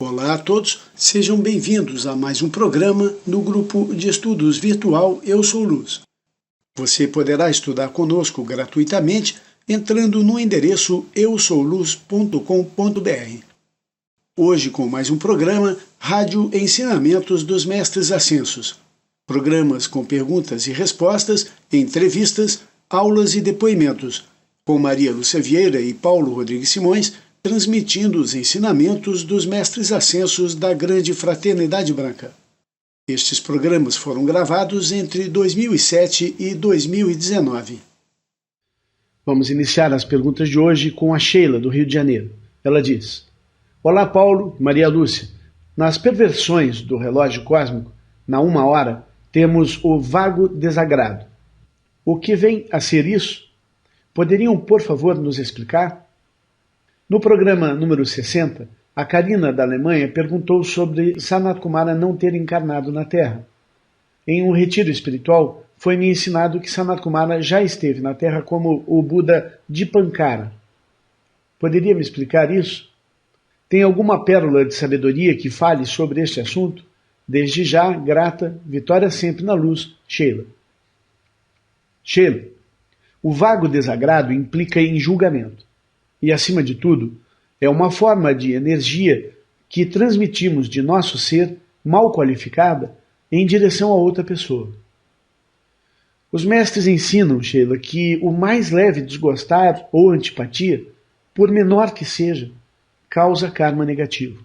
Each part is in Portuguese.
Olá a todos, sejam bem-vindos a mais um programa no grupo de estudos virtual Eu Sou Luz. Você poderá estudar conosco gratuitamente entrando no endereço eusouluz.com.br. Hoje com mais um programa Rádio Ensinamentos dos Mestres Ascensos. Programas com perguntas e respostas, entrevistas, aulas e depoimentos, com Maria Lúcia Vieira e Paulo Rodrigues Simões, transmitindo os ensinamentos dos Mestres Ascensos da Grande Fraternidade Branca. Estes programas foram gravados entre 2007 e 2019. Vamos iniciar as perguntas de hoje com a Sheila, do Rio de Janeiro. Ela diz: Olá, Paulo e Maria Lúcia. Nas perversões do relógio cósmico, na 1 hora, temos o vago desagrado. O que vem a ser isso? Poderiam, por favor, nos explicar? No programa número 60, a Karina da Alemanha perguntou sobre Sanat Kumara não ter encarnado na Terra. Em um retiro espiritual, foi-me ensinado que Sanat Kumara já esteve na Terra como o Buda Dipankara. Poderia me explicar isso? Tem alguma pérola de sabedoria que fale sobre este assunto? Desde já, grata, vitória sempre na luz, Sheila. Sheila, o vago desagrado implica em julgamento. E, acima de tudo, é uma forma de energia que transmitimos de nosso ser, mal qualificada, em direção a outra pessoa. Os mestres ensinam, Sheila, que o mais leve desgostar ou antipatia, por menor que seja, causa karma negativo,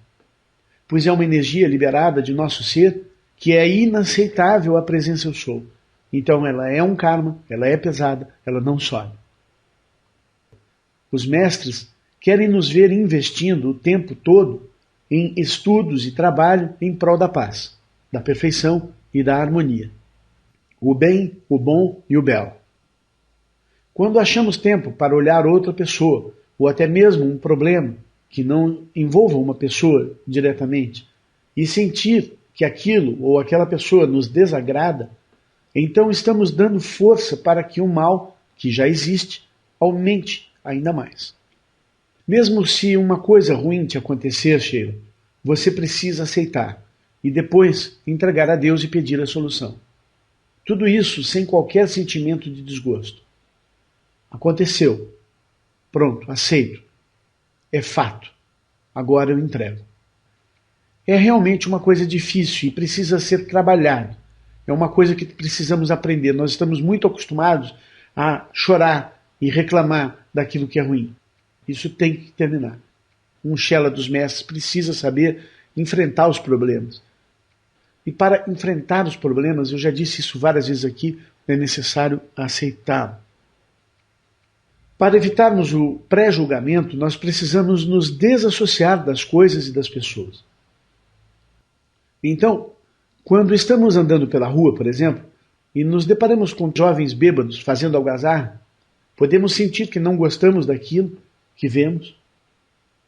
pois é uma energia liberada de nosso ser que é inaceitável à presença eu sou. Então ela é um karma, ela é pesada, ela não sobe. Os mestres querem nos ver investindo o tempo todo em estudos e trabalho em prol da paz, da perfeição e da harmonia. O bem, o bom e o belo. Quando achamos tempo para olhar outra pessoa, ou até mesmo um problema que não envolva uma pessoa diretamente, e sentir que aquilo ou aquela pessoa nos desagrada, então estamos dando força para que o mal, que já existe, aumente ainda mais. Mesmo se uma coisa ruim te acontecer, Sheila, você precisa aceitar e depois entregar a Deus e pedir a solução. Tudo isso sem qualquer sentimento de desgosto. Aconteceu. Pronto, aceito. É fato. Agora eu entrego. É realmente uma coisa difícil e precisa ser trabalhado. É uma coisa que precisamos aprender. Nós estamos muito acostumados a chorar e reclamar daquilo que é ruim. Isso tem que terminar. Um Shela dos mestres precisa saber enfrentar os problemas. E para enfrentar os problemas, eu já disse isso várias vezes aqui, é necessário aceitá-lo. Para evitarmos o pré-julgamento, nós precisamos nos desassociar das coisas e das pessoas. Então, quando estamos andando pela rua, por exemplo, e nos deparamos com jovens bêbados fazendo algazarra, podemos sentir que não gostamos daquilo que vemos,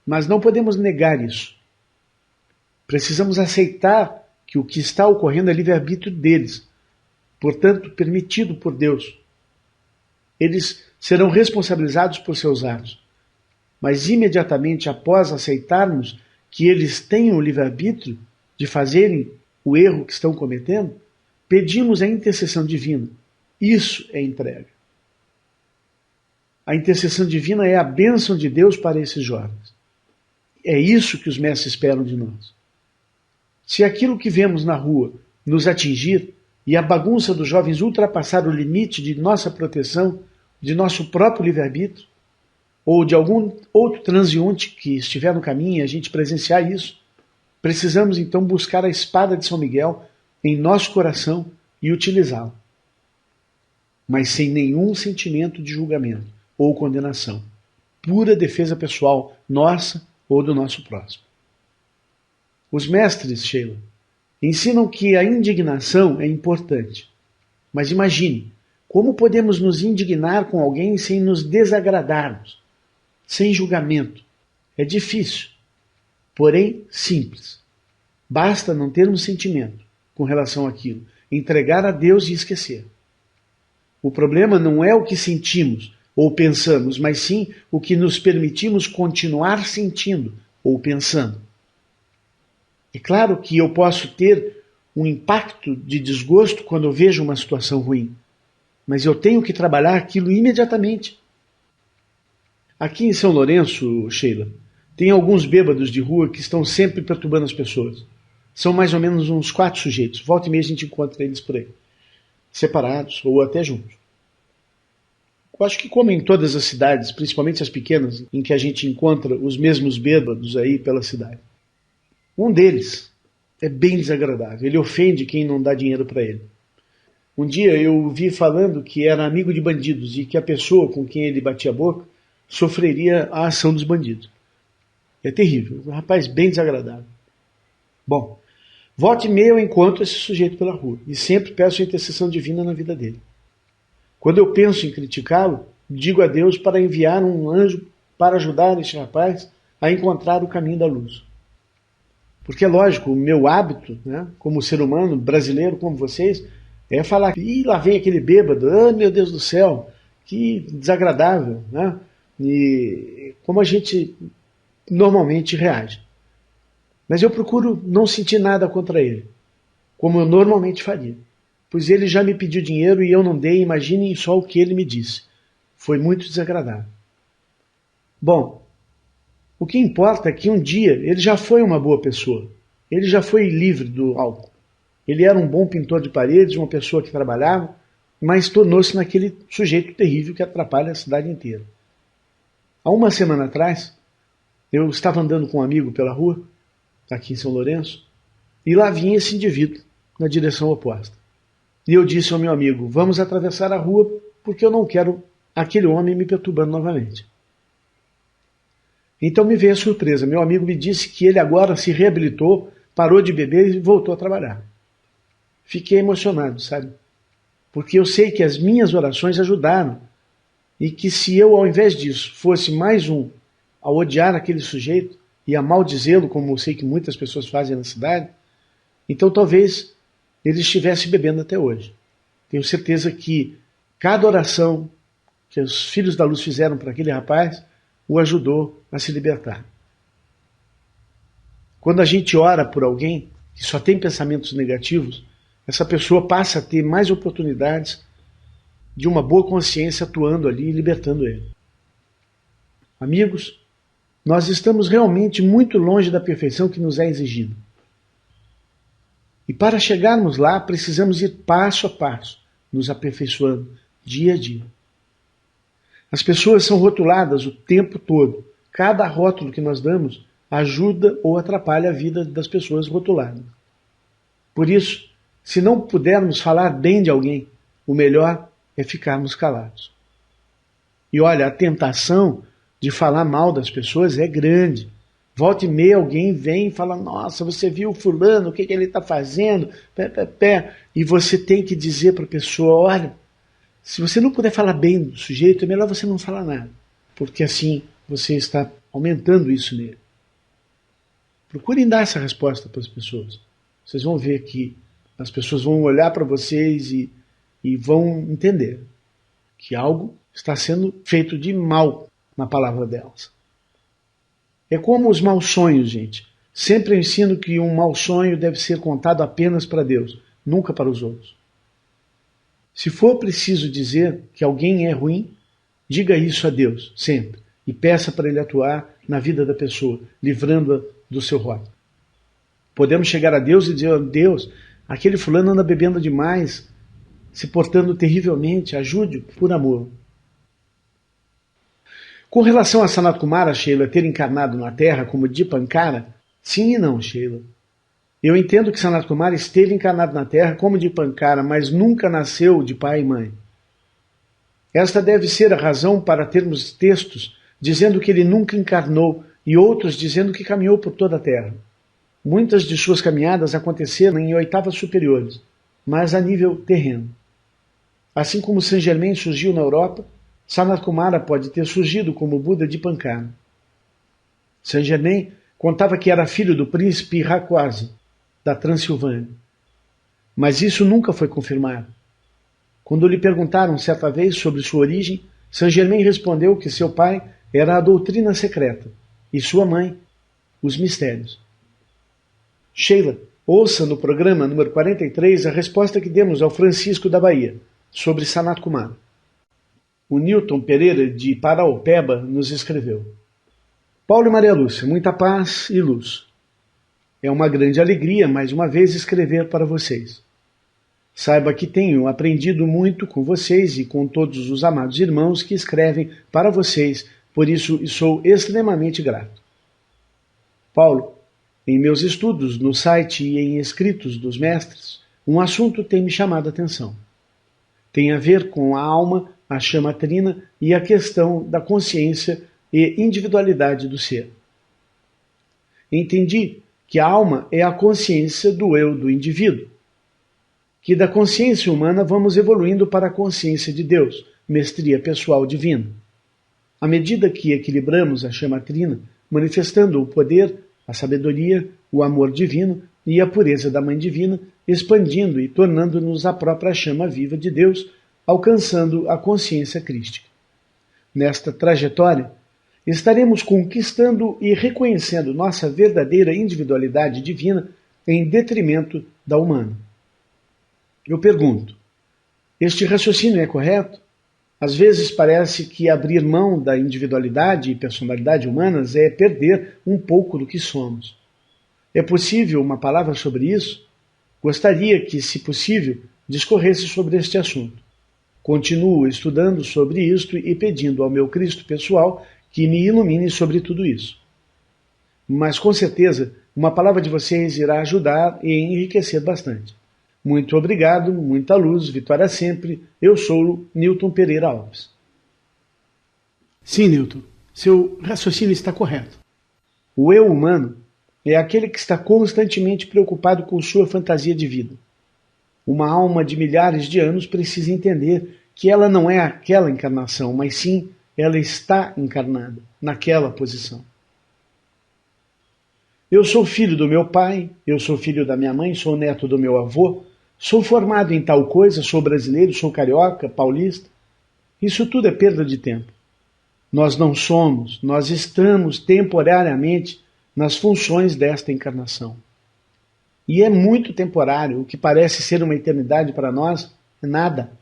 mas não podemos negar isso. Precisamos aceitar que o que está ocorrendo é livre-arbítrio deles, portanto, permitido por Deus. Eles serão responsabilizados por seus atos, mas imediatamente após aceitarmos que eles têm o livre-arbítrio de fazerem o erro que estão cometendo, pedimos a intercessão divina. Isso é entrega. A intercessão divina é a bênção de Deus para esses jovens. É isso que os mestres esperam de nós. Se aquilo que vemos na rua nos atingir e a bagunça dos jovens ultrapassar o limite de nossa proteção, de nosso próprio livre-arbítrio, ou de algum outro transeunte que estiver no caminho e a gente presenciar isso, precisamos então buscar a espada de São Miguel em nosso coração e utilizá-la. Mas sem nenhum sentimento de julgamento ou condenação. Pura defesa pessoal, nossa ou do nosso próximo. Os mestres, Sheila, ensinam que a indignação é importante. Mas imagine, como podemos nos indignar com alguém sem nos desagradarmos, sem julgamento? É difícil, porém simples. Basta não termos sentimento com relação àquilo, entregar a Deus e esquecer. O problema não é o que sentimos ou pensamos, mas sim o que nos permitimos continuar sentindo ou pensando. É claro que eu posso ter um impacto de desgosto quando eu vejo uma situação ruim, mas eu tenho que trabalhar aquilo imediatamente. Aqui em São Lourenço, Sheila, tem alguns bêbados de rua que estão sempre perturbando as pessoas. São mais ou menos uns 4 sujeitos. Volta e meia a gente encontra eles por aí, separados ou até juntos. Eu acho que como em todas as cidades, principalmente as pequenas, em que a gente encontra os mesmos bêbados aí pela cidade. Um deles é bem desagradável, ele ofende quem não dá dinheiro para ele. Um dia eu vi falando que era amigo de bandidos e que a pessoa com quem ele batia a boca sofreria a ação dos bandidos. É terrível, um rapaz bem desagradável. Bom, volta e meia eu encontro esse sujeito pela rua e sempre peço a intercessão divina na vida dele. Quando eu penso em criticá-lo, digo a Deus para enviar um anjo para ajudar esse rapaz a encontrar o caminho da luz. Porque é lógico, o meu hábito, né, como ser humano brasileiro como vocês, é falar, ih, lá vem aquele bêbado, ah, meu Deus do céu, que desagradável, né? E como a gente normalmente reage. Mas eu procuro não sentir nada contra ele, como eu normalmente faria. Pois ele já me pediu dinheiro e eu não dei, imaginem só o que ele me disse. Foi muito desagradável. Bom, o que importa é que um dia ele já foi uma boa pessoa. Ele já foi livre do álcool. Ele era um bom pintor de paredes, uma pessoa que trabalhava, mas tornou-se naquele sujeito terrível que atrapalha a cidade inteira. Há uma semana atrás, eu estava andando com um amigo pela rua, aqui em São Lourenço, e lá vinha esse indivíduo na direção oposta. E eu disse ao meu amigo, vamos atravessar a rua porque eu não quero aquele homem me perturbando novamente. Então me veio a surpresa. Meu amigo me disse que ele agora se reabilitou, parou de beber e voltou a trabalhar. Fiquei emocionado, sabe? Porque eu sei que as minhas orações ajudaram. E que se eu, ao invés disso, fosse mais um a odiar aquele sujeito e a maldizê-lo, como eu sei que muitas pessoas fazem na cidade, então talvez ele estivesse bebendo até hoje. Tenho certeza que cada oração que os filhos da luz fizeram para aquele rapaz o ajudou a se libertar. Quando a gente ora por alguém que só tem pensamentos negativos, essa pessoa passa a ter mais oportunidades de uma boa consciência atuando ali e libertando ele. Amigos, nós estamos realmente muito longe da perfeição que nos é exigida. E para chegarmos lá, precisamos ir passo a passo, nos aperfeiçoando dia a dia. As pessoas são rotuladas o tempo todo. Cada rótulo que nós damos ajuda ou atrapalha a vida das pessoas rotuladas. Por isso, se não pudermos falar bem de alguém, o melhor é ficarmos calados. E olha, a tentação de falar mal das pessoas é grande. Volta e meia alguém vem e fala, nossa, você viu fulano, o que ele está fazendo? E você tem que dizer para a pessoa, olha, se você não puder falar bem do sujeito, é melhor você não falar nada. Porque assim você está aumentando isso nele. Procurem dar essa resposta para as pessoas. Vocês vão ver que as pessoas vão olhar para vocês e vão entender que algo está sendo feito de mal na palavra delas. É como os maus sonhos, gente. Sempre eu ensino que um mau sonho deve ser contado apenas para Deus, nunca para os outros. Se for preciso dizer que alguém é ruim, diga isso a Deus, sempre. E peça para Ele atuar na vida da pessoa, livrando-a do seu rótulo. Podemos chegar a Deus e dizer, Deus, aquele fulano anda bebendo demais, se portando terrivelmente, ajude-o por amor. Com relação a Sanat Kumara, Sheila, ter encarnado na Terra como Dipankara, sim e não, Sheila. Eu entendo que Sanat Kumara esteve encarnado na Terra como Dipankara, mas nunca nasceu de pai e mãe. Esta deve ser a razão para termos textos dizendo que ele nunca encarnou e outros dizendo que caminhou por toda a Terra. Muitas de suas caminhadas aconteceram em oitavas superiores, mas a nível terreno. Assim como Saint Germain surgiu na Europa, Sanat Kumara pode ter surgido como Buda Dipankara. Saint Germain contava que era filho do príncipe Rakwasi, da Transilvânia. Mas isso nunca foi confirmado. Quando lhe perguntaram certa vez sobre sua origem, Saint Germain respondeu que seu pai era a doutrina secreta e sua mãe, os mistérios. Sheila, ouça no programa número 43 a resposta que demos ao Francisco da Bahia, sobre Sanat Kumara. O Newton Pereira, de Paraopeba, nos escreveu: Paulo e Maria Lúcia, muita paz e luz. É uma grande alegria, mais uma vez, escrever para vocês. Saiba que tenho aprendido muito com vocês e com todos os amados irmãos que escrevem para vocês, por isso sou extremamente grato. Paulo, em meus estudos no site e em escritos dos mestres, um assunto tem me chamado a atenção. Tem a ver com a alma, a chama trina e a questão da consciência e individualidade do ser. Entendi que a alma é a consciência do eu do indivíduo, que da consciência humana vamos evoluindo para a consciência de Deus, mestria pessoal divina. À medida que equilibramos a chama trina, manifestando o poder, a sabedoria, o amor divino e a pureza da Mãe Divina, expandindo e tornando-nos a própria chama viva de Deus, alcançando a consciência crística. Nesta trajetória, estaremos conquistando e reconhecendo nossa verdadeira individualidade divina em detrimento da humana. Eu pergunto, este raciocínio é correto? Às vezes parece que abrir mão da individualidade e personalidade humanas é perder um pouco do que somos. É possível uma palavra sobre isso? Gostaria que, se possível, discorresse sobre este assunto. Continuo estudando sobre isto e pedindo ao meu Cristo pessoal que me ilumine sobre tudo isso. Mas, com certeza, uma palavra de vocês irá ajudar e enriquecer bastante. Muito obrigado, muita luz, vitória sempre. Eu sou Newton Pereira Alves. Sim, Newton, seu raciocínio está correto. O eu humano é aquele que está constantemente preocupado com sua fantasia de vida. Uma alma de milhares de anos precisa entender que ela não é aquela encarnação, mas sim ela está encarnada naquela posição. Eu sou filho do meu pai, eu sou filho da minha mãe, sou neto do meu avô, sou formado em tal coisa, sou brasileiro, sou carioca, paulista. Isso tudo é perda de tempo. Nós não somos, nós estamos temporariamente nas funções desta encarnação. E é muito temporário, o que parece ser uma eternidade para nós é nada.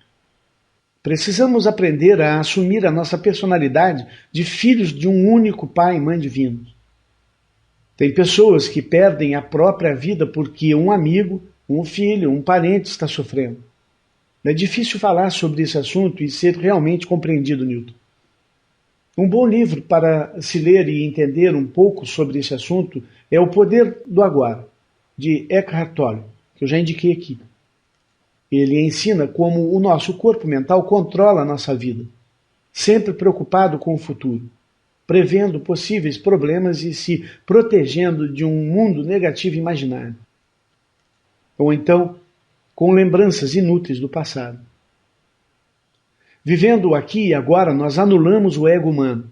Precisamos aprender a assumir a nossa personalidade de filhos de um único pai e mãe divinos. Tem pessoas que perdem a própria vida porque um amigo, um filho, um parente está sofrendo. É difícil falar sobre esse assunto e ser realmente compreendido, Newton. Um bom livro para se ler e entender um pouco sobre esse assunto é O Poder do Agora, de Eckhart Tolle, que eu já indiquei aqui. Ele ensina como o nosso corpo mental controla a nossa vida, sempre preocupado com o futuro, prevendo possíveis problemas e se protegendo de um mundo negativo imaginário. Ou então, com lembranças inúteis do passado. Vivendo aqui e agora, nós anulamos o ego humano,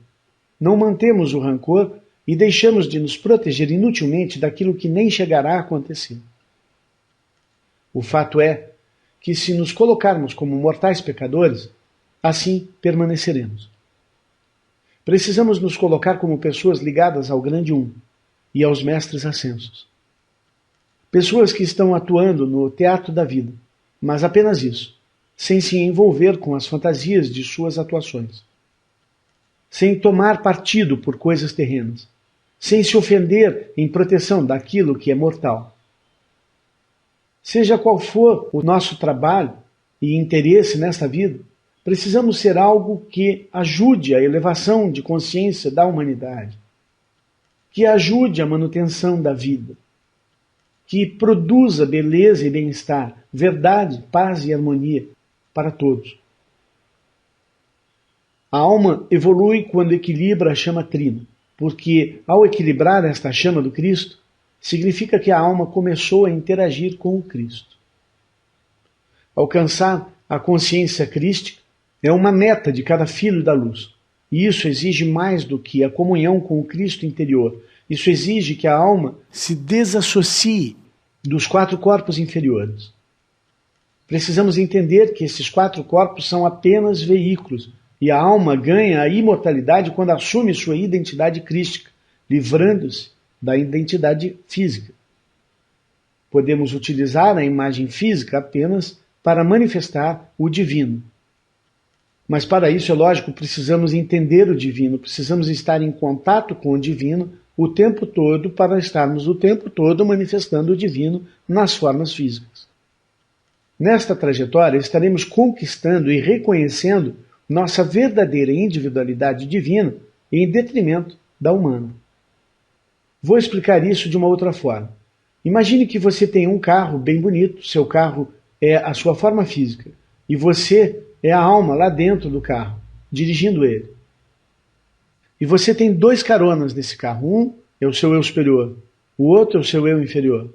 não mantemos o rancor e deixamos de nos proteger inutilmente daquilo que nem chegará a acontecer. O fato é que, se nos colocarmos como mortais pecadores, assim permaneceremos. Precisamos nos colocar como pessoas ligadas ao grande Um e aos mestres ascensos. Pessoas que estão atuando no teatro da vida, mas apenas isso, sem se envolver com as fantasias de suas atuações. Sem tomar partido por coisas terrenas, sem se ofender em proteção daquilo que é mortal. Seja qual for o nosso trabalho e interesse nesta vida, precisamos ser algo que ajude a elevação de consciência da humanidade, que ajude a manutenção da vida, que produza beleza e bem-estar, verdade, paz e harmonia para todos. A alma evolui quando equilibra a chama trina, porque ao equilibrar esta chama do Cristo, significa que a alma começou a interagir com o Cristo. Alcançar a consciência crística é uma meta de cada filho da luz, e isso exige mais do que a comunhão com o Cristo interior. Isso exige que a alma se desassocie dos 4 corpos inferiores. Precisamos entender que esses 4 corpos são apenas veículos, e a alma ganha a imortalidade quando assume sua identidade crística, livrando-se da identidade física. Podemos utilizar a imagem física apenas para manifestar o divino. Mas para isso, é lógico, precisamos entender o divino, precisamos estar em contato com o divino o tempo todo para estarmos o tempo todo manifestando o divino nas formas físicas. Nesta trajetória, estaremos conquistando e reconhecendo nossa verdadeira individualidade divina em detrimento da humana. Vou explicar isso de uma outra forma. Imagine que você tem um carro bem bonito, seu carro é a sua forma física, e você é a alma lá dentro do carro, dirigindo ele. E você tem dois caronas nesse carro. Um é o seu eu superior, o outro é o seu eu inferior.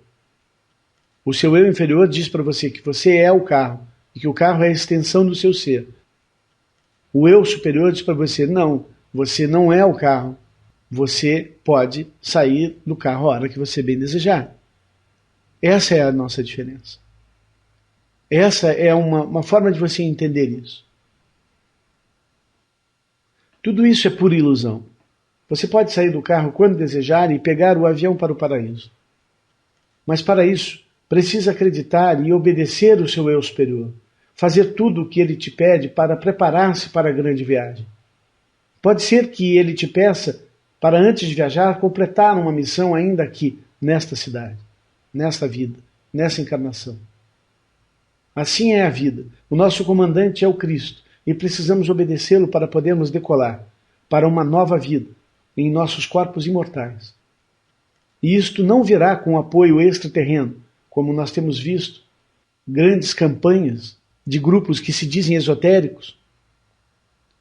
O seu eu inferior diz para você que você é o carro e que o carro é a extensão do seu ser. O eu superior diz para você, não, você não é o carro. Você pode sair do carro a hora que você bem desejar. Essa é a nossa diferença. Essa é uma forma de você entender isso. Tudo isso é pura ilusão. Você pode sair do carro quando desejar e pegar o avião para o paraíso. Mas para isso, precisa acreditar e obedecer o seu eu superior. Fazer tudo o que ele te pede para preparar-se para a grande viagem. Pode ser que ele te peça para, antes de viajar, completar uma missão ainda aqui, nesta cidade, nesta vida, nessa encarnação. Assim é a vida. O nosso comandante é o Cristo e precisamos obedecê-lo para podermos decolar para uma nova vida em nossos corpos imortais. E isto não virá com apoio extraterreno, como nós temos visto grandes campanhas de grupos que se dizem esotéricos,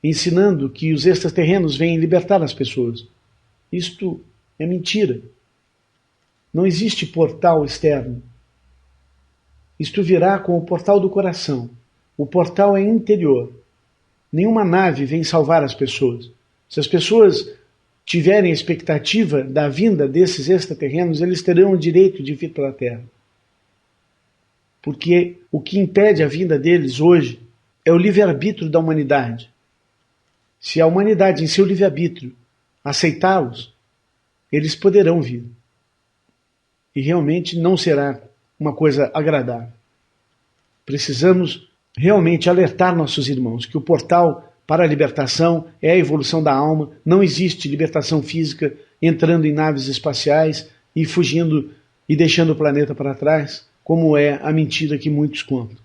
ensinando que os extraterrenos vêm libertar as pessoas. Isto é mentira. Não existe portal externo. Isto virá com o portal do coração. O portal é interior. Nenhuma nave vem salvar as pessoas. Se as pessoas tiverem a expectativa da vinda desses extraterrenos, eles terão o direito de vir para a Terra. Porque o que impede a vinda deles hoje é o livre-arbítrio da humanidade. Se a humanidade, em seu livre-arbítrio, aceitá-los, eles poderão vir. E realmente não será uma coisa agradável. Precisamos realmente alertar nossos irmãos que o portal para a libertação é a evolução da alma, não existe libertação física entrando em naves espaciais e fugindo e deixando o planeta para trás, como é a mentira que muitos contam.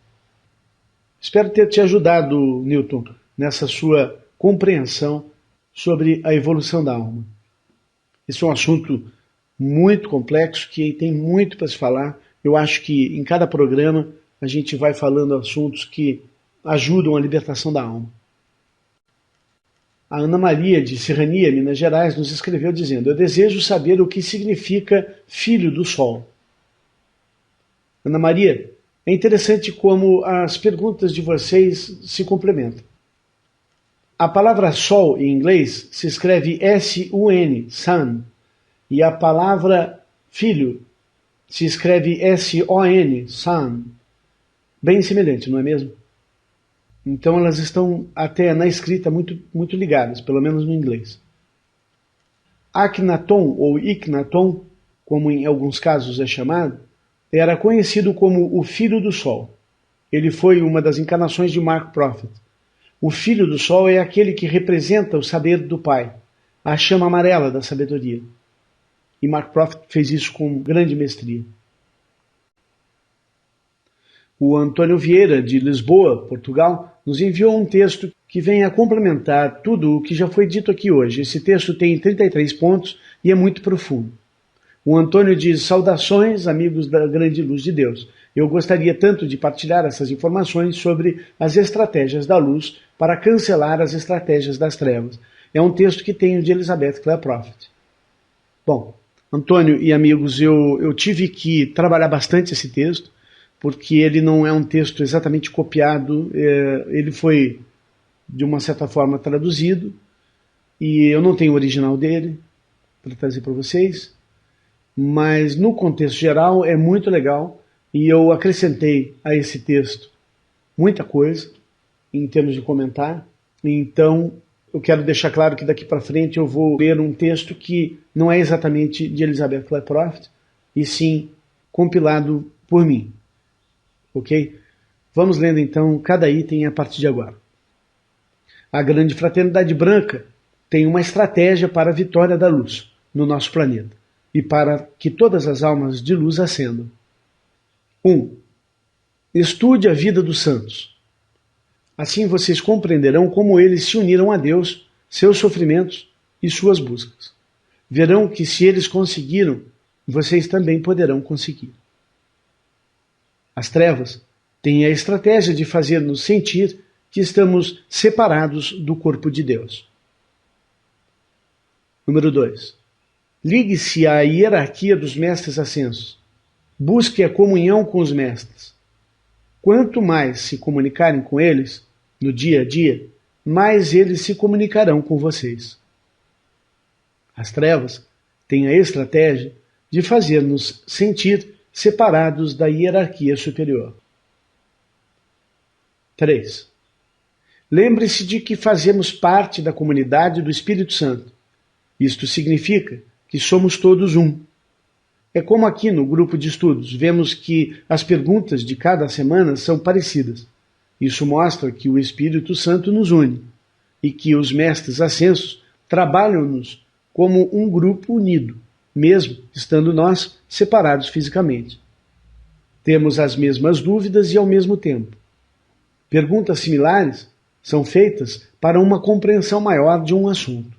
Espero ter te ajudado, Newton, nessa sua compreensão sobre a evolução da alma. Esse é um assunto muito complexo, que tem muito para se falar. Eu acho que em cada programa a gente vai falando assuntos que ajudam a libertação da alma. A Ana Maria de Serrania, Minas Gerais, nos escreveu dizendo: eu desejo saber o que significa filho do sol. Ana Maria, é interessante como as perguntas de vocês se complementam. A palavra sol em inglês se escreve S-U-N, sun, e a palavra filho se escreve S-O-N, son. Bem semelhante, não é mesmo? Então elas estão até na escrita muito ligadas, pelo menos no inglês. Akhenaton ou Iknaton, como em alguns casos é chamado, era conhecido como o Filho do Sol. Ele foi uma das encarnações de Mark Prophet. O Filho do Sol é aquele que representa o saber do Pai, a chama amarela da sabedoria. E Mark Prophet fez isso com grande mestria. O Antônio Vieira, de Lisboa, Portugal, nos enviou um texto que vem a complementar tudo o que já foi dito aqui hoje. Esse texto tem 33 pontos e é muito profundo. O Antônio diz: saudações, amigos da grande luz de Deus. Eu gostaria tanto de partilhar essas informações sobre as estratégias da luz para cancelar as estratégias das trevas. É um texto que tenho de Elizabeth Clare Prophet. Bom, Antônio e amigos, eu tive que trabalhar bastante esse texto, porque ele não é um texto exatamente copiado, ele foi, de uma certa forma, traduzido, e eu não tenho o original dele para trazer para vocês, mas no contexto geral é muito legal, e eu acrescentei a esse texto muita coisa, em termos de comentário. Então eu quero deixar claro que daqui para frente eu vou ler um texto que não é exatamente de Elizabeth Clare Prophet, e sim compilado por mim. Ok? Vamos lendo então cada item a partir de agora. A Grande Fraternidade Branca tem uma estratégia para a vitória da luz no nosso planeta e para que todas as almas de luz ascendam. 1. Estude a vida dos santos. Assim vocês compreenderão como eles se uniram a Deus, seus sofrimentos e suas buscas. Verão que se eles conseguiram, vocês também poderão conseguir. As trevas têm a estratégia de fazer-nos sentir que estamos separados do corpo de Deus. Número 2. Ligue-se à hierarquia dos mestres ascensos. Busque a comunhão com os mestres. Quanto mais se comunicarem com eles, no dia a dia, mais eles se comunicarão com vocês. As trevas têm a estratégia de fazer-nos sentir separados da hierarquia superior. 3. Lembre-se de que fazemos parte da comunidade do Espírito Santo. Isto significa que somos todos um. É como aqui no grupo de estudos, vemos que as perguntas de cada semana são parecidas. Isso mostra que o Espírito Santo nos une e que os mestres ascensos trabalham-nos como um grupo unido, mesmo estando nós separados fisicamente. Temos as mesmas dúvidas e ao mesmo tempo. Perguntas similares são feitas para uma compreensão maior de um assunto.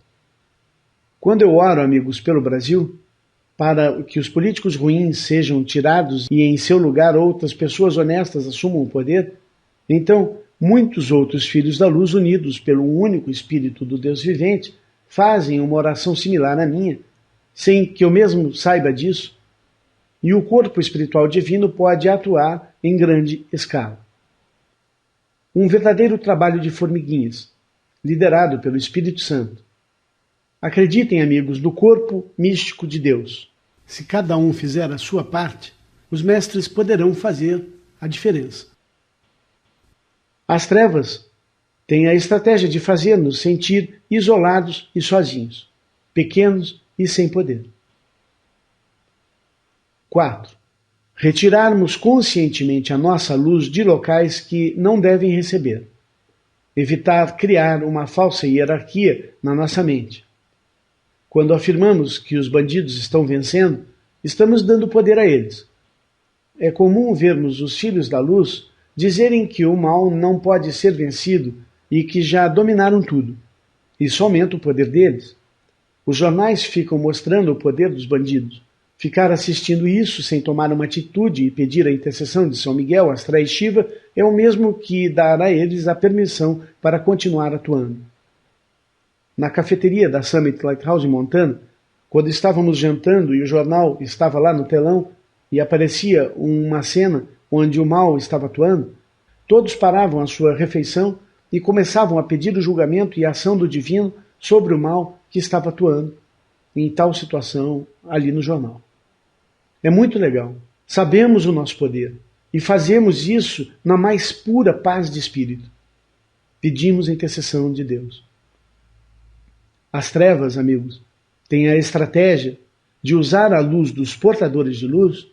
Quando eu oro, amigos, pelo Brasil, para que os políticos ruins sejam tirados e em seu lugar outras pessoas honestas assumam o poder, então muitos outros filhos da luz unidos pelo único Espírito do Deus vivente fazem uma oração similar à minha, sem que eu mesmo saiba disso, e o corpo espiritual divino pode atuar em grande escala. Um verdadeiro trabalho de formiguinhas, liderado pelo Espírito Santo. Acreditem, amigos, no corpo místico de Deus. Se cada um fizer a sua parte, os mestres poderão fazer a diferença. As trevas têm a estratégia de fazer-nos sentir isolados e sozinhos, pequenos e sem poder. 4. Retirarmos conscientemente a nossa luz de locais que não devem receber. Evitar criar uma falsa hierarquia na nossa mente. Quando afirmamos que os bandidos estão vencendo, estamos dando poder a eles. É comum vermos os filhos da luz dizerem que o mal não pode ser vencido e que já dominaram tudo. Isso aumenta o poder deles. Os jornais ficam mostrando o poder dos bandidos. Ficar assistindo isso sem tomar uma atitude e pedir a intercessão de São Miguel, Astra e Shiva é o mesmo que dar a eles a permissão para continuar atuando. Na cafeteria da Summit Lighthouse em Montana, quando estávamos jantando e o jornal estava lá no telão e aparecia uma cena onde o mal estava atuando, todos paravam a sua refeição e começavam a pedir o julgamento e a ação do divino sobre o mal que estava atuando em tal situação ali no jornal. É muito legal. Sabemos o nosso poder e fazemos isso na mais pura paz de espírito. Pedimos a intercessão de Deus. As trevas, amigos, têm a estratégia de usar a luz dos portadores de luz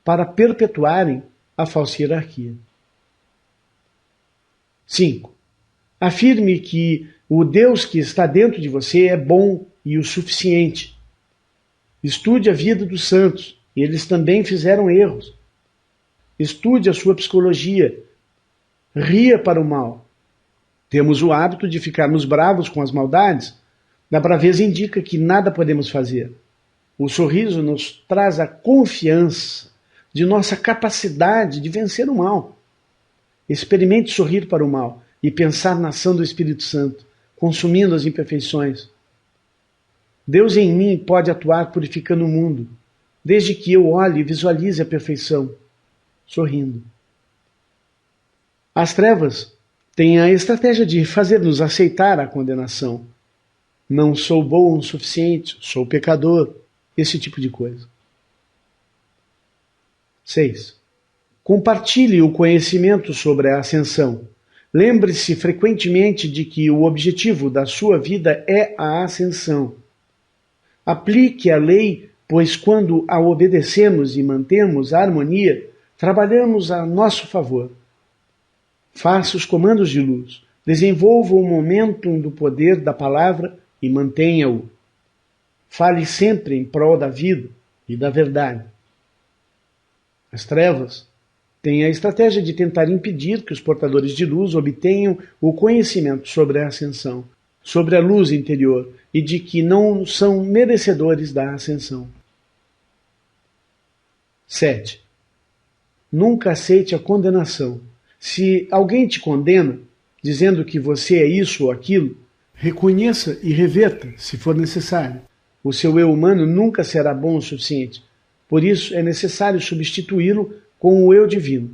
para perpetuarem a falsa hierarquia. 5. Afirme que o Deus que está dentro de você é bom e o suficiente. Estude a vida dos santos, eles também fizeram erros. Estude a sua psicologia. Ria para o mal. Temos o hábito de ficarmos bravos com as maldades. A braveza indica que nada podemos fazer. O sorriso nos traz a confiança de nossa capacidade de vencer o mal. Experimente sorrir para o mal e pensar na ação do Espírito Santo, consumindo as imperfeições. Deus em mim pode atuar purificando o mundo, desde que eu olhe e visualize a perfeição, sorrindo. As trevas têm a estratégia de fazer-nos aceitar a condenação. Não sou bom o suficiente, sou pecador, esse tipo de coisa. 6. Compartilhe o conhecimento sobre a ascensão. Lembre-se frequentemente de que o objetivo da sua vida é a ascensão. Aplique a lei pois quando a obedecemos e mantemos a harmonia, trabalhamos a nosso favor. Faça os comandos de luz, desenvolva o momentum do poder da palavra e mantenha-o. Fale sempre em prol da vida e da verdade. As trevas têm a estratégia de tentar impedir que os portadores de luz obtenham o conhecimento sobre a ascensão, sobre a luz interior e de que não são merecedores da ascensão. 7. Nunca aceite a condenação. Se alguém te condena, dizendo que você é isso ou aquilo, reconheça e reverta, se for necessário. O seu eu humano nunca será bom o suficiente. Por isso, é necessário substituí-lo com o eu divino.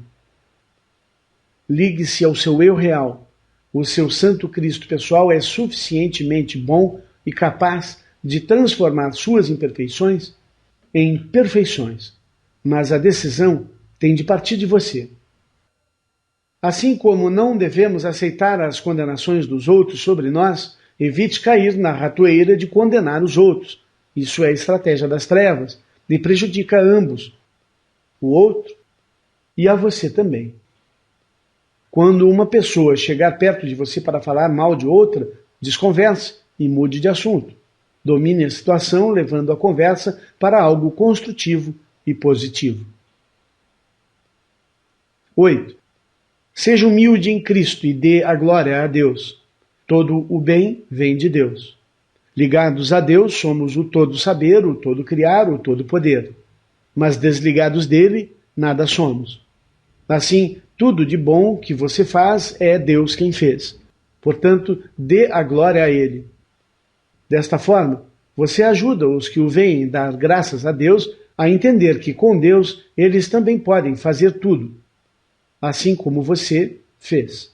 Ligue-se ao seu eu real. O seu Santo Cristo pessoal é suficientemente bom e capaz de transformar suas imperfeições em perfeições. Mas a decisão tem de partir de você. Assim como não devemos aceitar as condenações dos outros sobre nós, evite cair na ratoeira de condenar os outros. Isso é a estratégia das trevas e prejudica a ambos, o outro e a você também. Quando uma pessoa chegar perto de você para falar mal de outra, desconverse e mude de assunto. Domine a situação, levando a conversa para algo construtivo e positivo. 8. Seja humilde em Cristo e dê a glória a Deus. Todo o bem vem de Deus. Ligados a Deus, somos o todo saber, o todo criar, o todo poder. Mas desligados dele, nada somos. Assim, tudo de bom que você faz é Deus quem fez. Portanto, dê a glória a ele. Desta forma, você ajuda os que o veem dar graças a Deus a entender que com Deus eles também podem fazer tudo, assim como você fez.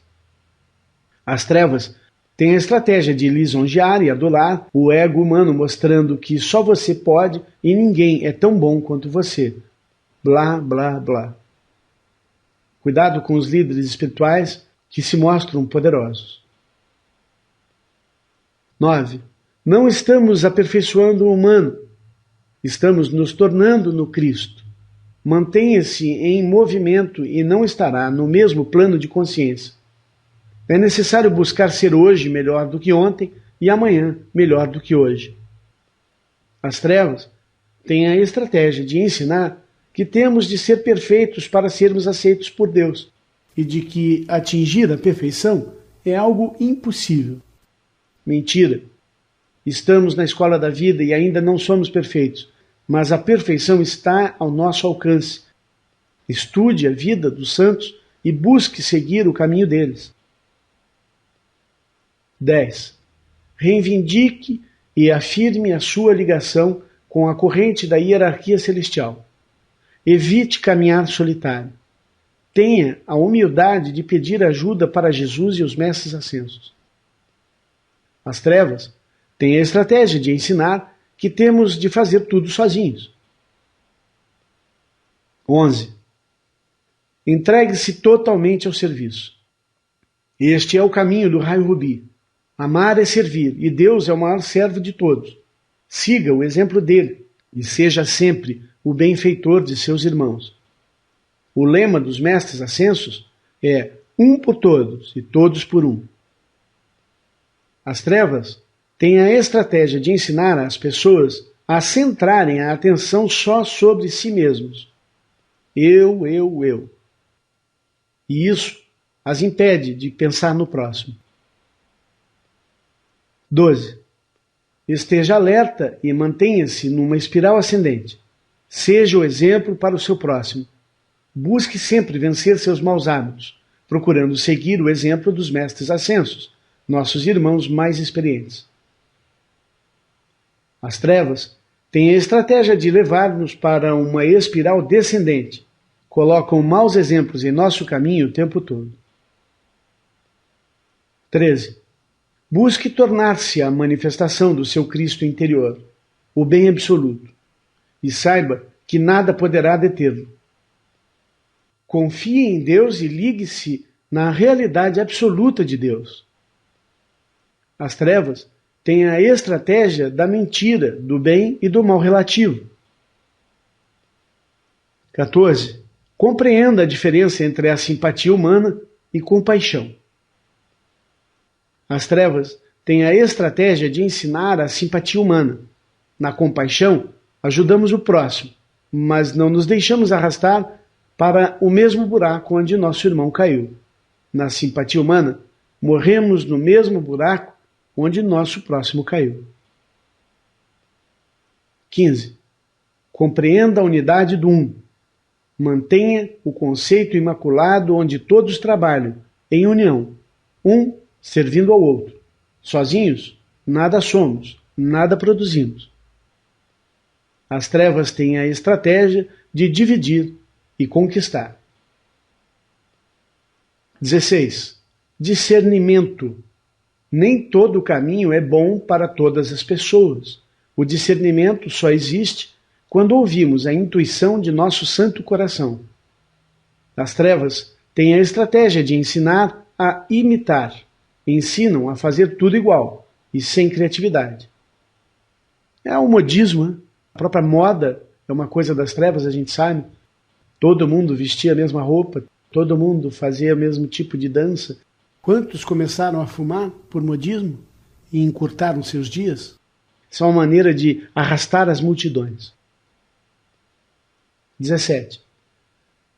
As trevas têm a estratégia de lisonjear e adular o ego humano, mostrando que só você pode e ninguém é tão bom quanto você. Blá, blá, blá. Cuidado com os líderes espirituais que se mostram poderosos. 9. Não estamos aperfeiçoando o humano. Estamos nos tornando no Cristo. Mantenha-se em movimento e não estará no mesmo plano de consciência. É necessário buscar ser hoje melhor do que ontem e amanhã melhor do que hoje. As trevas têm a estratégia de ensinar que temos de ser perfeitos para sermos aceitos por Deus e de que atingir a perfeição é algo impossível. Mentira! Estamos na escola da vida e ainda não somos perfeitos, mas a perfeição está ao nosso alcance. Estude a vida dos santos e busque seguir o caminho deles. 10. Reivindique e afirme a sua ligação com a corrente da hierarquia celestial. Evite caminhar solitário. Tenha a humildade de pedir ajuda para Jesus e os mestres ascensos. As trevas têm a estratégia de ensinar que temos de fazer tudo sozinhos. 11. Entregue-se totalmente ao serviço. Este é o caminho do raio rubi. Amar é servir, e Deus é o maior servo de todos. Siga o exemplo dele e seja sempre o benfeitor de seus irmãos. O lema dos mestres ascensos é um por todos e todos por um. As trevas têm a estratégia de ensinar as pessoas a centrarem a atenção só sobre si mesmos. Eu. E isso as impede de pensar no próximo. 12. Esteja alerta e mantenha-se numa espiral ascendente. Seja o exemplo para o seu próximo. Busque sempre vencer seus maus hábitos, procurando seguir o exemplo dos mestres ascensos, nossos irmãos mais experientes. As trevas têm a estratégia de levar-nos para uma espiral descendente. Colocam maus exemplos em nosso caminho o tempo todo. 13. Busque tornar-se a manifestação do seu Cristo interior, o bem absoluto, e saiba que nada poderá detê-lo. Confie em Deus e ligue-se na realidade absoluta de Deus. As trevas têm a estratégia da mentira, do bem e do mal relativo. 14. Compreenda a diferença entre a simpatia humana e compaixão. As trevas têm a estratégia de ensinar a simpatia humana. Na compaixão, ajudamos o próximo, mas não nos deixamos arrastar para o mesmo buraco onde nosso irmão caiu. Na simpatia humana, morremos no mesmo buraco onde nosso próximo caiu. 15. Compreenda a unidade do um. Mantenha o conceito imaculado onde todos trabalham, em união, um servindo ao outro. Sozinhos, nada somos, nada produzimos. As trevas têm a estratégia de dividir e conquistar. 16. Discernimento. Nem todo caminho é bom para todas as pessoas. O discernimento só existe quando ouvimos a intuição de nosso santo coração. As trevas têm a estratégia de ensinar a imitar. Ensinam a fazer tudo igual e sem criatividade. É o modismo, né? A própria moda é uma coisa das trevas, a gente sabe. Todo mundo vestia a mesma roupa, todo mundo fazia o mesmo tipo de dança. Quantos começaram a fumar por modismo e encurtaram seus dias? Isso é uma maneira de arrastar as multidões. 17.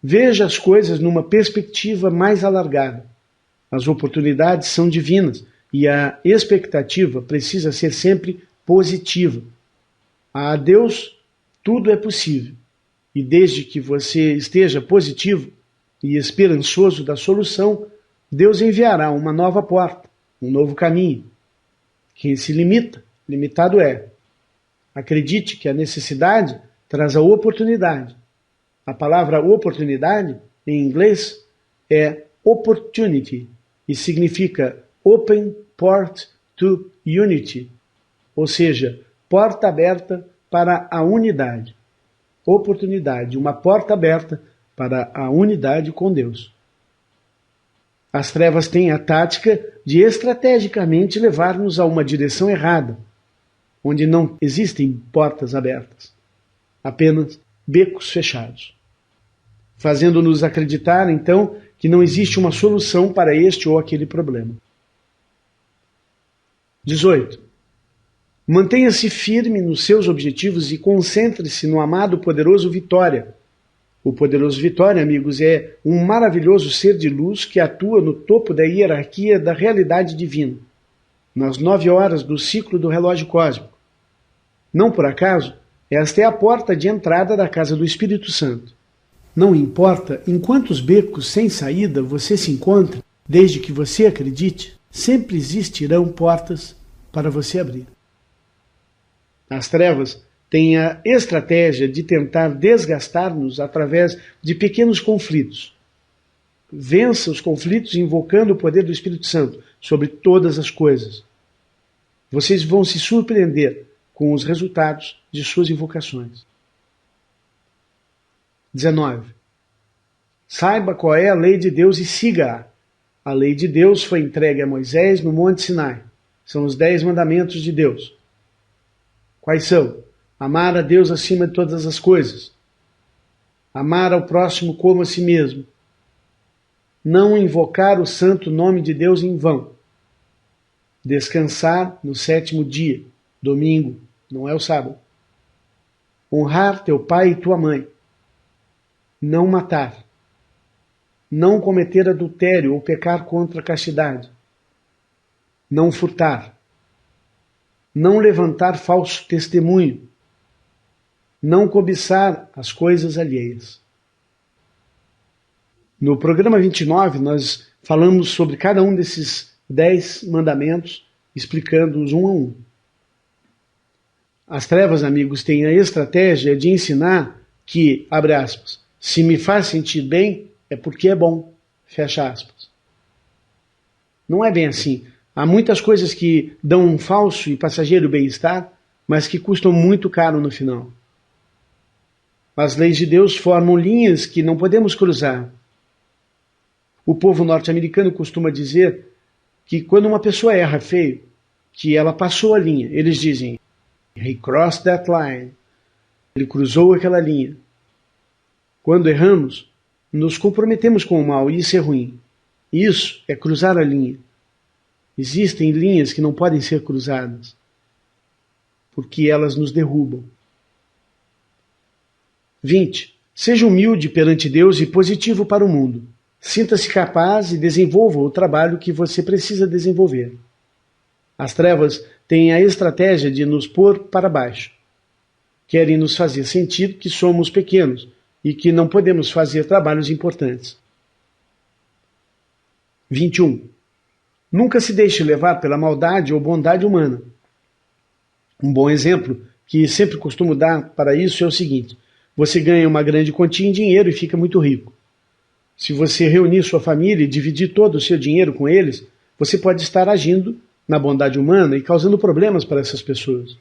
Veja as coisas numa perspectiva mais alargada. As oportunidades são divinas e a expectativa precisa ser sempre positiva. A Deus tudo é possível. E desde que você esteja positivo e esperançoso da solução, Deus enviará uma nova porta, um novo caminho. Quem se limita, limitado é. Acredite que a necessidade traz a oportunidade. A palavra oportunidade, em inglês, é opportunity e significa open port to unity, ou seja, porta aberta para a unidade. Oportunidade, uma porta aberta para a unidade com Deus. As trevas têm a tática de estrategicamente levar-nos a uma direção errada, onde não existem portas abertas, apenas becos fechados, fazendo-nos acreditar, então, que não existe uma solução para este ou aquele problema. 18. Mantenha-se firme nos seus objetivos e concentre-se no amado poderoso Vitória. O poderoso Vitória, amigos, é um maravilhoso ser de luz que atua no topo da hierarquia da realidade divina, nas 9 horas do ciclo do relógio cósmico. Não por acaso, esta é a porta de entrada da casa do Espírito Santo. Não importa em quantos becos sem saída você se encontre, desde que você acredite, sempre existirão portas para você abrir. As trevas têm a estratégia de tentar desgastar-nos através de pequenos conflitos. Vença os conflitos invocando o poder do Espírito Santo sobre todas as coisas. Vocês vão se surpreender com os resultados de suas invocações. 19. Saiba qual é a lei de Deus e siga-a. A lei de Deus foi entregue a Moisés no Monte Sinai. São os 10 mandamentos de Deus. Quais são? Amar a Deus acima de todas as coisas. Amar ao próximo como a si mesmo. Não invocar o santo nome de Deus em vão. Descansar no 7º dia, domingo, não é o sábado. Honrar teu pai e tua mãe. Não matar. Não cometer adultério ou pecar contra a castidade. Não furtar. Não levantar falso testemunho. Não cobiçar as coisas alheias. No programa 29, nós falamos sobre cada um desses 10 mandamentos, explicando-os um a um. As trevas, amigos, têm a estratégia de ensinar que, abre aspas, se me faz sentir bem, é porque é bom, fecha aspas. Não é bem assim. Há muitas coisas que dão um falso e passageiro bem-estar, mas que custam muito caro no final. As leis de Deus formam linhas que não podemos cruzar. O povo norte-americano costuma dizer que quando uma pessoa erra feio, que ela passou a linha, eles dizem, he crossed that line. Ele cruzou aquela linha. Quando erramos, nos comprometemos com o mal, e isso é ruim. Isso é cruzar a linha. Existem linhas que não podem ser cruzadas, porque elas nos derrubam. 20. Seja humilde perante Deus e positivo para o mundo. Sinta-se capaz e desenvolva o trabalho que você precisa desenvolver. As trevas têm a estratégia de nos pôr para baixo. Querem nos fazer sentir que somos pequenos e que não podemos fazer trabalhos importantes. 21. Nunca se deixe levar pela maldade ou bondade humana. Um bom exemplo que sempre costumo dar para isso é o seguinte: você ganha uma grande quantia em dinheiro e fica muito rico. Se você reunir sua família e dividir todo o seu dinheiro com eles, você pode estar agindo na bondade humana e causando problemas para essas pessoas.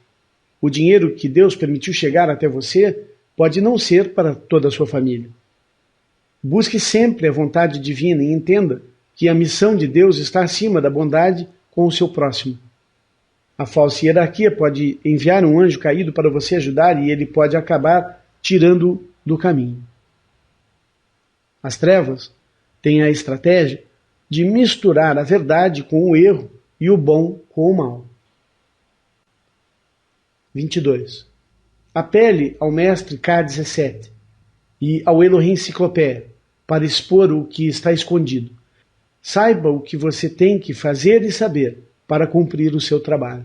O dinheiro que Deus permitiu chegar até você pode não ser para toda a sua família. Busque sempre a vontade divina e entenda que a missão de Deus está acima da bondade com o seu próximo. A falsa hierarquia pode enviar um anjo caído para você ajudar e ele pode acabar tirando-o do caminho. As trevas têm a estratégia de misturar a verdade com o erro e o bom com o mal. 22. Apele ao mestre K-17 e ao Elohim Enciclopédia para expor o que está escondido. Saiba o que você tem que fazer e saber para cumprir o seu trabalho.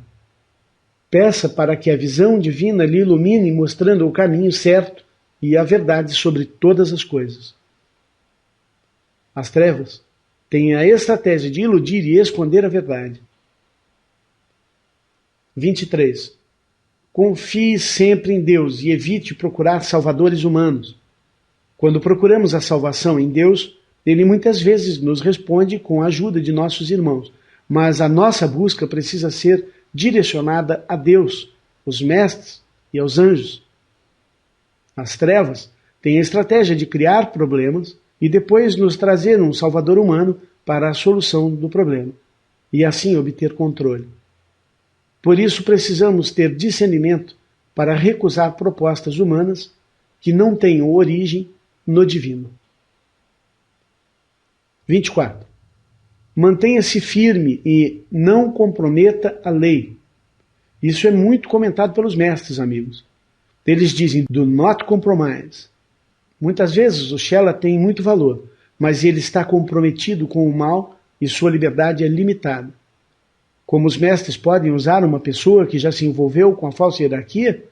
Peça para que a visão divina lhe ilumine, mostrando o caminho certo e a verdade sobre todas as coisas. As trevas têm a estratégia de iludir e esconder a verdade. 23. Confie sempre em Deus e evite procurar salvadores humanos. Quando procuramos a salvação em Deus, Ele muitas vezes nos responde com a ajuda de nossos irmãos, mas a nossa busca precisa ser direcionada a Deus, os mestres e aos anjos. As trevas têm a estratégia de criar problemas e depois nos trazer um salvador humano para a solução do problema, e assim obter controle. Por isso precisamos ter discernimento para recusar propostas humanas que não tenham origem no divino. 24. Mantenha-se firme e não comprometa a lei. Isso é muito comentado pelos mestres, amigos. Eles dizem, do not compromise. Muitas vezes o Shela tem muito valor, mas ele está comprometido com o mal e sua liberdade é limitada. Como os mestres podem usar uma pessoa que já se envolveu com a falsa hierarquia,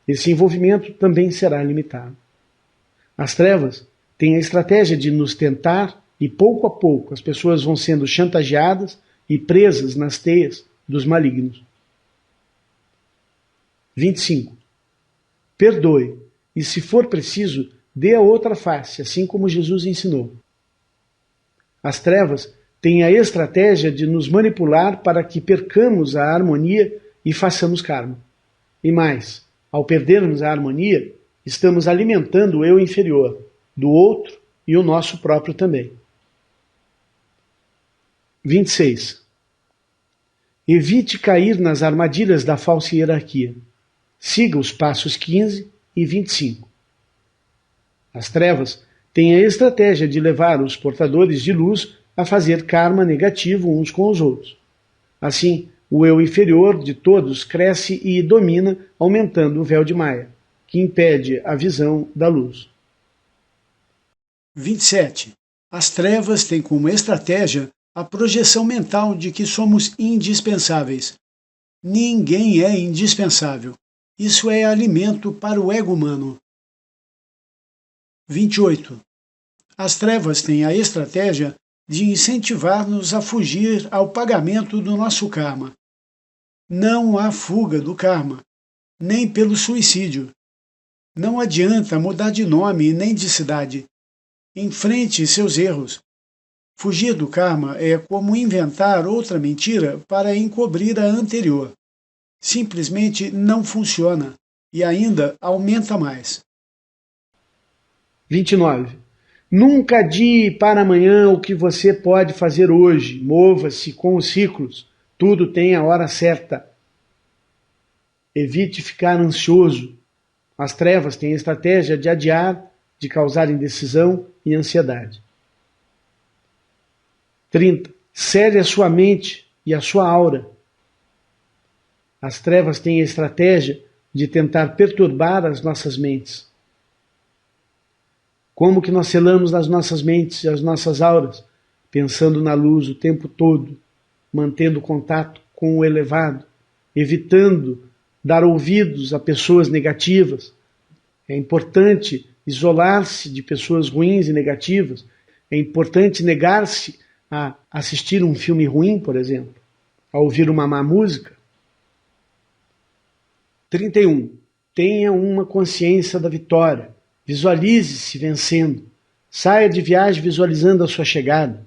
esse envolvimento também será limitado. As trevas têm a estratégia de nos tentar e pouco a pouco as pessoas vão sendo chantageadas e presas nas teias dos malignos. 25. Perdoe e, se for preciso, dê a outra face, assim como Jesus ensinou. As trevas têm a estratégia de nos manipular para que percamos a harmonia e façamos karma. E mais, ao perdermos a harmonia, estamos alimentando o eu inferior, do outro e o nosso próprio também. 26. Evite cair nas armadilhas da falsa hierarquia. Siga os passos 15 e 25. As trevas têm a estratégia de levar os portadores de luz a fazer karma negativo uns com os outros. Assim, o eu inferior de todos cresce e domina, aumentando o véu de Maia, que impede a visão da luz. 27. As trevas têm como estratégia a projeção mental de que somos indispensáveis. Ninguém é indispensável. Isso é alimento para o ego humano. 28. As trevas têm a estratégia de incentivar-nos a fugir ao pagamento do nosso karma. Não há fuga do karma, nem pelo suicídio. Não adianta mudar de nome nem de cidade. Enfrente seus erros. Fugir do karma é como inventar outra mentira para encobrir a anterior. Simplesmente não funciona e ainda aumenta mais. 29. Nunca adie para amanhã o que você pode fazer hoje. Mova-se com os ciclos. Tudo tem a hora certa. Evite ficar ansioso. As trevas têm a estratégia de adiar de causar indecisão e ansiedade. 30. Cele a sua mente e a sua aura. As trevas têm a estratégia de tentar perturbar as nossas mentes. Como que nós selamos as nossas mentes e as nossas auras? Pensando na luz o tempo todo, mantendo contato com o elevado, evitando dar ouvidos a pessoas negativas. É importante isolar-se de pessoas ruins e negativas. É importante negar-se a assistir um filme ruim, por exemplo, a ouvir uma má música. 31. Tenha uma consciência da vitória. Visualize-se vencendo. Saia de viagem visualizando a sua chegada.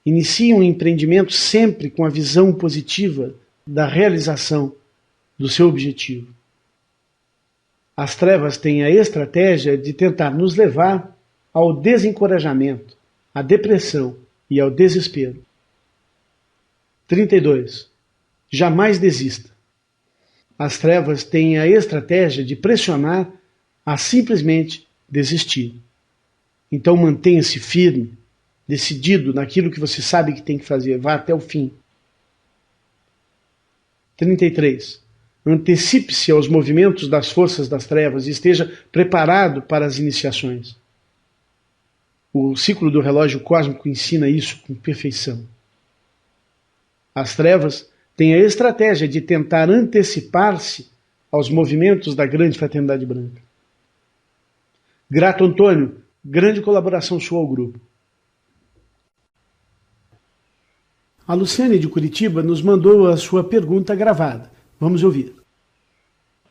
Inicie um empreendimento sempre com a visão positiva da realização do seu objetivo. As trevas têm a estratégia de tentar nos levar ao desencorajamento, à depressão e ao desespero. 32. Jamais desista. As trevas têm a estratégia de pressionar a simplesmente desistir. Então mantenha-se firme, decidido naquilo que você sabe que tem que fazer. Vá até o fim. 33. Antecipe-se aos movimentos das forças das trevas e esteja preparado para as iniciações. O ciclo do relógio cósmico ensina isso com perfeição. As trevas têm a estratégia de tentar antecipar-se aos movimentos da grande fraternidade branca. Grato, Antônio. Grande colaboração sua ao grupo. A Luciane de Curitiba nos mandou a sua pergunta gravada. Vamos ouvir.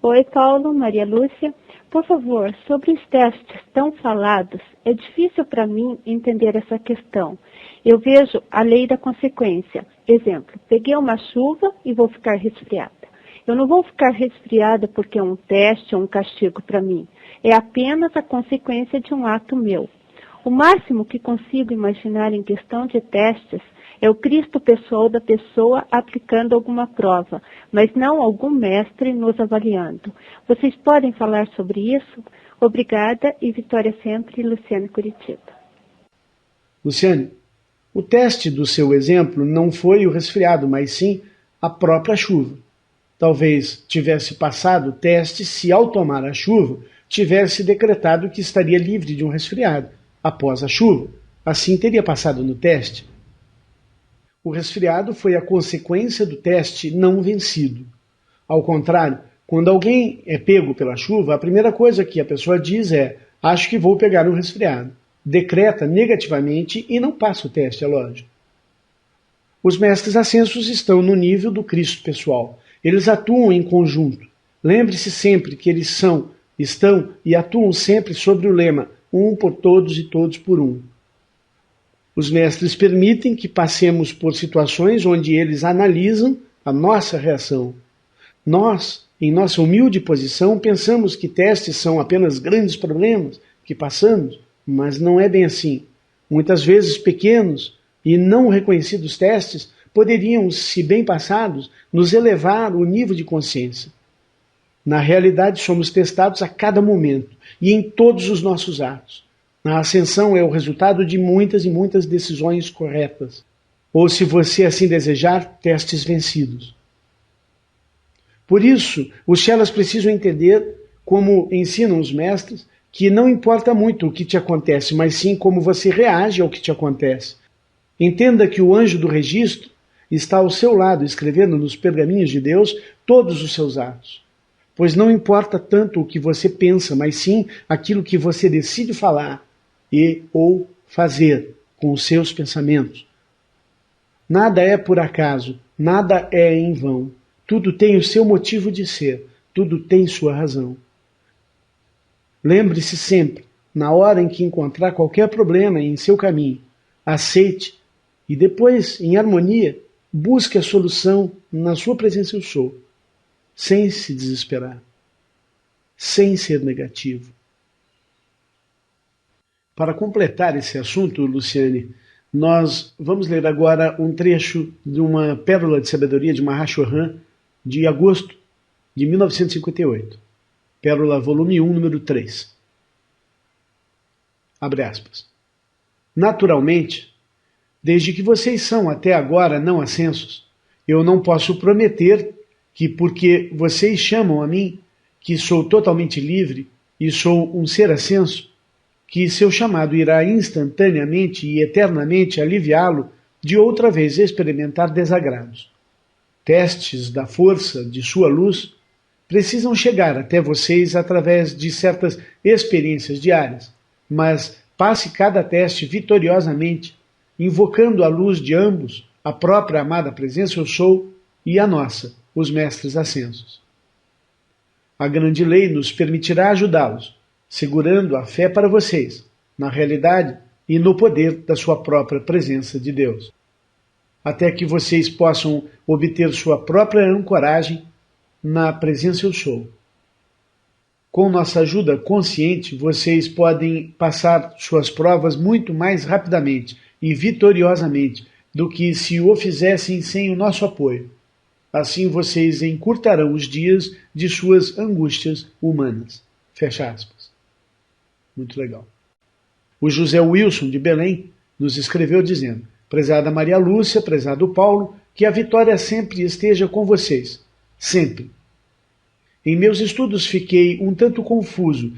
Oi, Paulo, Maria Lúcia. Por favor, sobre os testes tão falados, é difícil para mim entender essa questão. Eu vejo a lei da consequência. Exemplo, peguei uma chuva e vou ficar resfriada. Eu não vou ficar resfriada porque é um teste ou um castigo para mim. É apenas a consequência de um ato meu. O máximo que consigo imaginar em questão de testes é o Cristo pessoal da pessoa aplicando alguma prova, mas não algum mestre nos avaliando. Vocês podem falar sobre isso? Obrigada e vitória sempre, Luciane Curitiba. Luciane, o teste do seu exemplo não foi o resfriado, mas sim a própria chuva. Talvez tivesse passado o teste se, ao tomar a chuva, tivesse decretado que estaria livre de um resfriado após a chuva. Assim teria passado no teste. O resfriado foi a consequência do teste não vencido. Ao contrário, quando alguém é pego pela chuva, a primeira coisa que a pessoa diz é: acho que vou pegar um resfriado. Decreta negativamente e não passa o teste, é lógico. Os mestres ascensos estão no nível do Cristo pessoal. Eles atuam em conjunto. Lembre-se sempre que eles estão e atuam sempre sobre o lema: um por todos e todos por um. Os mestres permitem que passemos por situações onde eles analisam a nossa reação. Nós, em nossa humilde posição, pensamos que testes são apenas grandes problemas que passamos, mas não é bem assim. Muitas vezes pequenos e não reconhecidos testes poderiam, se bem passados, nos elevar o nível de consciência. Na realidade, somos testados a cada momento e em todos os nossos atos. A ascensão é o resultado de muitas e muitas decisões corretas. Ou, se você assim desejar, testes vencidos. Por isso, os chelas precisam entender, como ensinam os mestres, que não importa muito o que te acontece, mas sim como você reage ao que te acontece. Entenda que o anjo do registro está ao seu lado, escrevendo nos pergaminhos de Deus todos os seus atos. Pois não importa tanto o que você pensa, mas sim aquilo que você decide falar e ou fazer com os seus pensamentos. Nada é por acaso, nada é em vão. Tudo tem o seu motivo de ser, tudo tem sua razão. Lembre-se sempre, na hora em que encontrar qualquer problema em seu caminho, aceite e depois, em harmonia, busque a solução na sua presença eu sou, sem se desesperar, sem ser negativo. Para completar esse assunto, Luciane, nós vamos ler agora um trecho de uma pérola de sabedoria de Maharshi Chohan, de agosto de 1958. Pérola volume 1, número 3. Abre aspas. Naturalmente, desde que vocês são até agora não ascensos, eu não posso prometer que porque vocês chamam a mim, que sou totalmente livre e sou um ser ascenso, que seu chamado irá instantaneamente e eternamente aliviá-lo de outra vez experimentar desagrados. Testes da força de sua luz precisam chegar até vocês através de certas experiências diárias, mas passe cada teste vitoriosamente, invocando a luz de ambos, a própria amada presença eu sou e a nossa, os mestres ascensos. A grande lei nos permitirá ajudá-los, segurando a fé para vocês, na realidade e no poder da sua própria presença de Deus, até que vocês possam obter sua própria ancoragem na presença eu sou. Com nossa ajuda consciente, vocês podem passar suas provas muito mais rapidamente e vitoriosamente do que se o fizessem sem o nosso apoio. Assim vocês encurtarão os dias de suas angústias humanas. Fecha aspas. Muito legal. O José Wilson de Belém nos escreveu dizendo: prezada Maria Lúcia, prezado Paulo, que a vitória sempre esteja com vocês. Sempre. Em meus estudos fiquei um tanto confuso.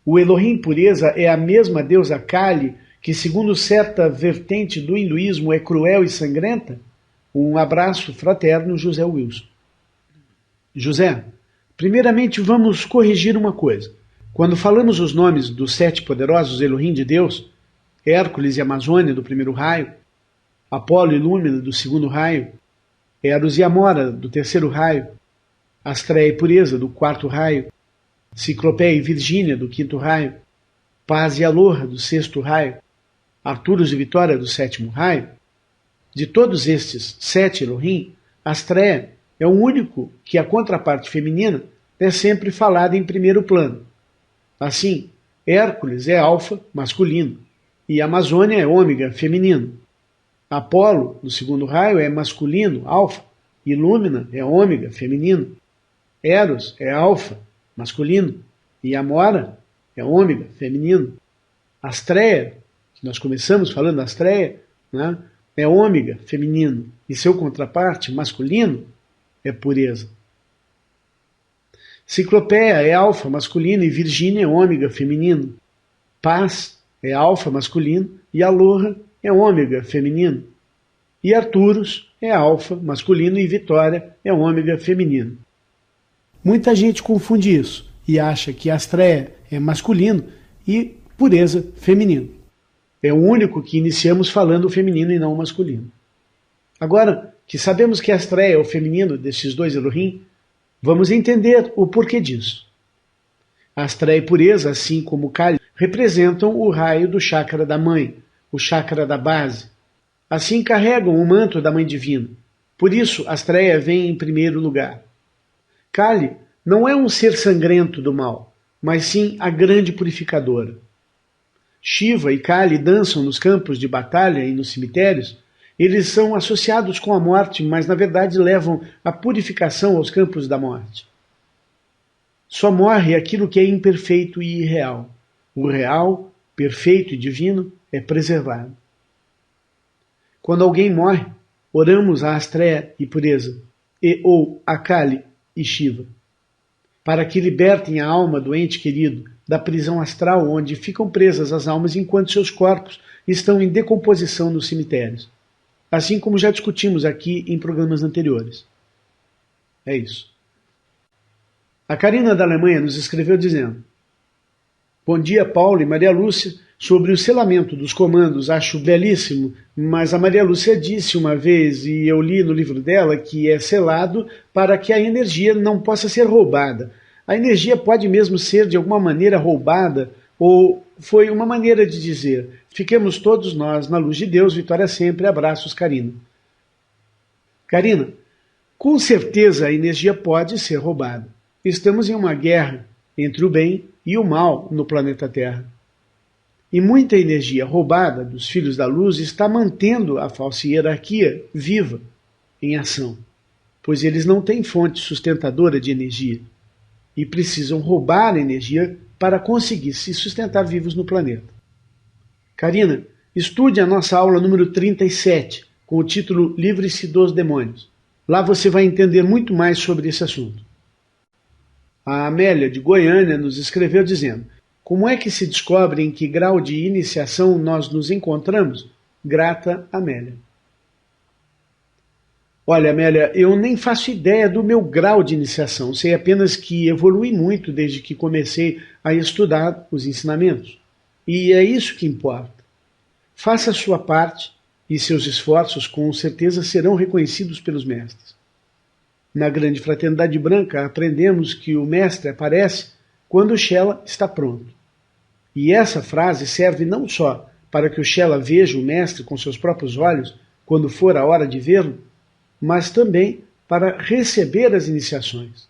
O Elohim Pureza é a mesma deusa Kali, que segundo certa vertente do hinduísmo é cruel e sangrenta? Um abraço fraterno, José Wilson. José, primeiramente vamos corrigir uma coisa. Quando falamos os nomes dos 7 poderosos Elohim de Deus, Hércules e Amazônia do primeiro raio, Apolo e Lúmina do segundo raio, Eros e Amora do terceiro raio, Astréia e Pureza do quarto raio, Ciclopeia e Virgínia do quinto raio, Paz e Aloha do sexto raio, Arturos e Vitória do sétimo raio, de todos estes 7 Elohim, Astréia é o único que a contraparte feminina é sempre falada em primeiro plano. Assim, Hércules é alfa, masculino, e Amazônia é ômega, feminino. Apolo, no segundo raio, é masculino, alfa, e Lúmina é ômega, feminino. Eros é alfa, masculino, e Amora é ômega, feminino. Astréia, que nós começamos falando Astréia, né, é ômega, feminino, e seu contraparte, masculino, é pureza. Ciclopeia é alfa, masculino, e Virgínia é ômega, feminino. Paz é alfa, masculino, e Aloha é ômega, feminino. E Arturos é alfa, masculino, e Vitória é ômega, feminino. Muita gente confunde isso e acha que Astréia é masculino e Pureza feminino. É o único que iniciamos falando o feminino e não o masculino. Agora que sabemos que Astréia é o feminino desses 2 Elohim, vamos entender o porquê disso. Astréia e Pureza, assim como Kali, representam o raio do chakra da mãe, o chakra da base. Assim carregam o manto da Mãe Divina. Por isso, Astréia vem em primeiro lugar. Kali não é um ser sangrento do mal, mas sim a grande purificadora. Shiva e Kali dançam nos campos de batalha e nos cemitérios. Eles são associados com a morte, mas na verdade levam a purificação aos campos da morte. Só morre aquilo que é imperfeito e irreal. O real, perfeito e divino é preservado. Quando alguém morre, oramos a Astréia e Pureza, ou a Kali e Shiva, para que libertem a alma do ente querido da prisão astral onde ficam presas as almas enquanto seus corpos estão em decomposição nos cemitérios. Assim como já discutimos aqui em programas anteriores. É isso. A Karina da Alemanha nos escreveu dizendo: bom dia, Paulo e Maria Lúcia. Sobre o selamento dos comandos, acho belíssimo, mas a Maria Lúcia disse uma vez, e eu li no livro dela, que é selado para que a energia não possa ser roubada. A energia pode mesmo ser de alguma maneira roubada, ou foi uma maneira de dizer: fiquemos todos nós na luz de Deus, vitória sempre, abraços, Karina. Karina, com certeza a energia pode ser roubada. Estamos em uma guerra entre o bem e o mal no planeta Terra. E muita energia roubada dos filhos da luz está mantendo a falsa hierarquia viva, em ação, pois eles não têm fonte sustentadora de energia e precisam roubar a energia para conseguir se sustentar vivos no planeta. Karina, estude a nossa aula número 37, com o título Livre-se dos Demônios. Lá você vai entender muito mais sobre esse assunto. A Amélia, de Goiânia, nos escreveu dizendo: como é que se descobre em que grau de iniciação nós nos encontramos? Grata, Amélia. Olha, Amélia, eu nem faço ideia do meu grau de iniciação. Sei apenas que evolui muito desde que comecei a estudar os ensinamentos. E é isso que importa. Faça a sua parte e seus esforços com certeza serão reconhecidos pelos mestres. Na Grande Fraternidade Branca aprendemos que o mestre aparece quando o Shela está pronto. E essa frase serve não só para que o Shela veja o mestre com seus próprios olhos quando for a hora de vê-lo, mas também para receber as iniciações.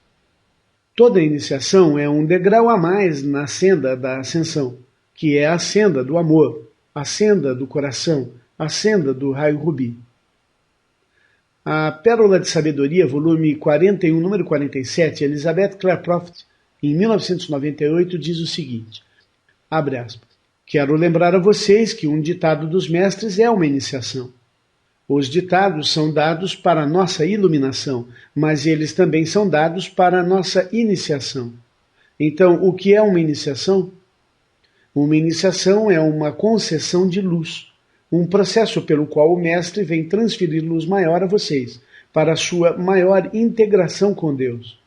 Toda iniciação é um degrau a mais na senda da ascensão, que é a senda do amor, a senda do coração, a senda do raio rubi. A Pérola de Sabedoria, volume 41, número 47, Elizabeth Clare Prophet, em 1998, diz o seguinte, abre aspas, quero lembrar a vocês que um ditado dos mestres é uma iniciação. Os ditados são dados para a nossa iluminação, mas eles também são dados para a nossa iniciação. Então, o que é uma iniciação? Uma iniciação é uma concessão de luz, um processo pelo qual o mestre vem transferir luz maior a vocês, para a sua maior integração com Deus.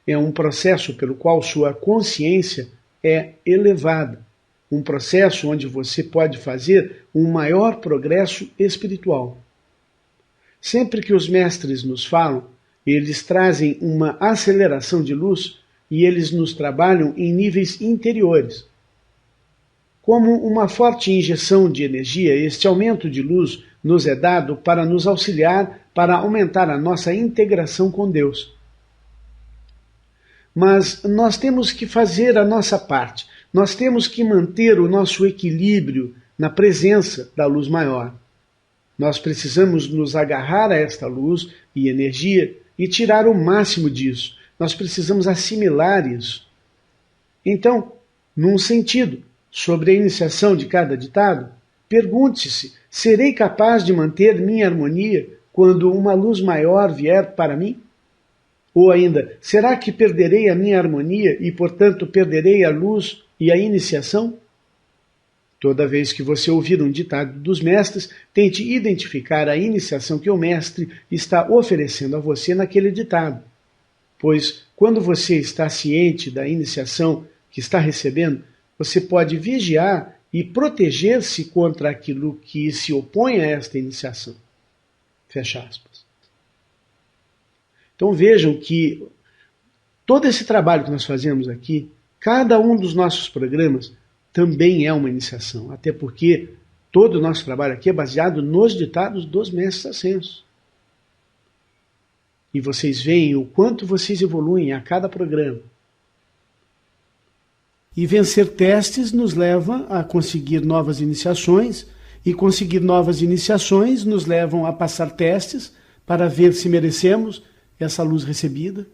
É um processo pelo qual sua consciência é elevada, um processo onde você pode fazer um maior progresso espiritual. Sempre que os mestres nos falam, eles trazem uma aceleração de luz e eles nos trabalham em níveis interiores. Como uma forte injeção de energia, este aumento de luz nos é dado para nos auxiliar para aumentar a nossa integração com Deus. Mas nós temos que fazer a nossa parte. Nós temos que manter o nosso equilíbrio na presença da luz maior. Nós precisamos nos agarrar a esta luz e energia e tirar o máximo disso. Nós precisamos assimilar isso. Então, num sentido, sobre a iniciação de cada ditado, pergunte-se, serei capaz de manter minha harmonia quando uma luz maior vier para mim? Ou ainda, será que perderei a minha harmonia e, portanto, perderei a luz e a iniciação? Toda vez que você ouvir um ditado dos mestres, tente identificar a iniciação que o mestre está oferecendo a você naquele ditado. Pois, quando você está ciente da iniciação que está recebendo, você pode vigiar e proteger-se contra aquilo que se opõe a esta iniciação. Fecha aspas. Então vejam que todo esse trabalho que nós fazemos aqui, cada um dos nossos programas também é uma iniciação, até porque todo o nosso trabalho aqui é baseado nos ditados dos mestres ascensos. E vocês veem o quanto vocês evoluem a cada programa. E vencer testes nos leva a conseguir novas iniciações, e conseguir novas iniciações nos levam a passar testes para ver se merecemos essa luz recebida,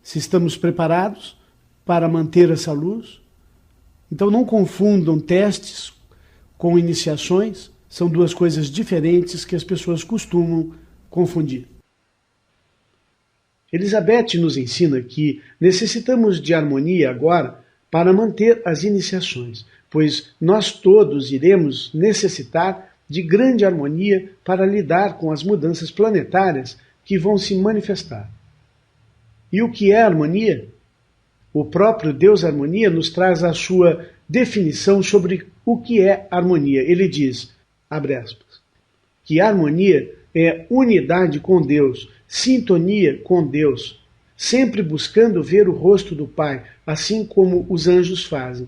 se estamos preparados para manter essa luz. Então não confundam testes com iniciações, são duas coisas diferentes que as pessoas costumam confundir. Elizabeth nos ensina que necessitamos de harmonia agora para manter as iniciações, pois nós todos iremos necessitar de grande harmonia para lidar com as mudanças planetárias que vão se manifestar. E o que é harmonia? O próprio Deus Harmonia nos traz a sua definição sobre o que é harmonia. Ele diz, abre aspas, que harmonia é unidade com Deus, sintonia com Deus, sempre buscando ver o rosto do Pai, assim como os anjos fazem.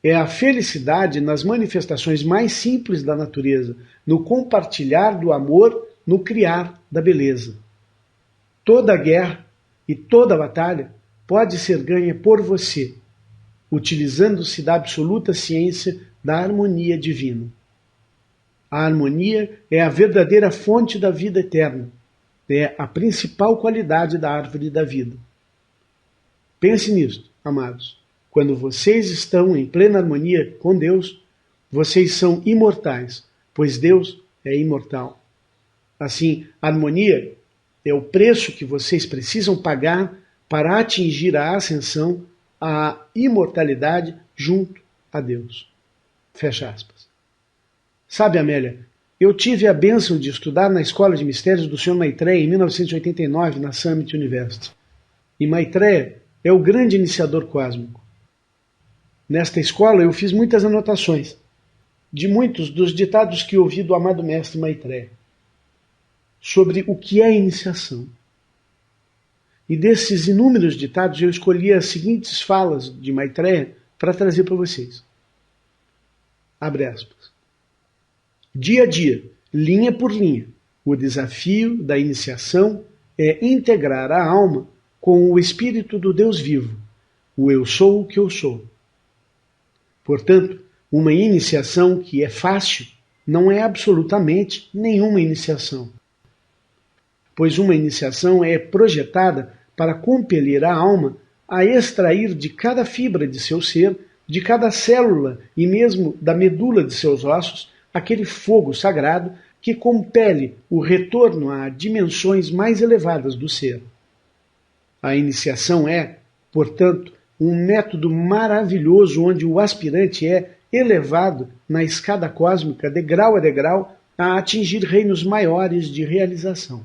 É a felicidade nas manifestações mais simples da natureza, no compartilhar do amor, no criar da beleza. Toda guerra e toda batalha pode ser ganha por você, utilizando-se da absoluta ciência da harmonia divina. A harmonia é a verdadeira fonte da vida eterna, é a principal qualidade da árvore da vida. Pense nisto, amados. Quando vocês estão em plena harmonia com Deus, Vocês são imortais, pois Deus é imortal. Assim, a harmonia é o preço que vocês precisam pagar para atingir a ascensão, a imortalidade junto a Deus. Fecha aspas. Sabe, Amélia, eu tive a bênção de estudar na Escola de Mistérios do Sr. Maitreya em 1989, na Summit University. E Maitreya é o grande iniciador cósmico. Nesta escola eu fiz muitas anotações de muitos dos ditados que ouvi do amado mestre Maitreya sobre o que é iniciação. E desses inúmeros ditados eu escolhi as seguintes falas de Maitreya para trazer para vocês. Abre aspas. Dia a dia, linha por linha, o desafio da iniciação é integrar a alma com o espírito do Deus vivo, o eu sou o que eu sou. Portanto, uma iniciação que é fácil não é absolutamente nenhuma iniciação, pois uma iniciação é projetada para compelir a alma a extrair de cada fibra de seu ser, de cada célula e mesmo da medula de seus ossos, aquele fogo sagrado que compele o retorno a dimensões mais elevadas do ser. A iniciação é, portanto, um método maravilhoso onde o aspirante é elevado na escada cósmica, degrau a degrau, a atingir reinos maiores de realização.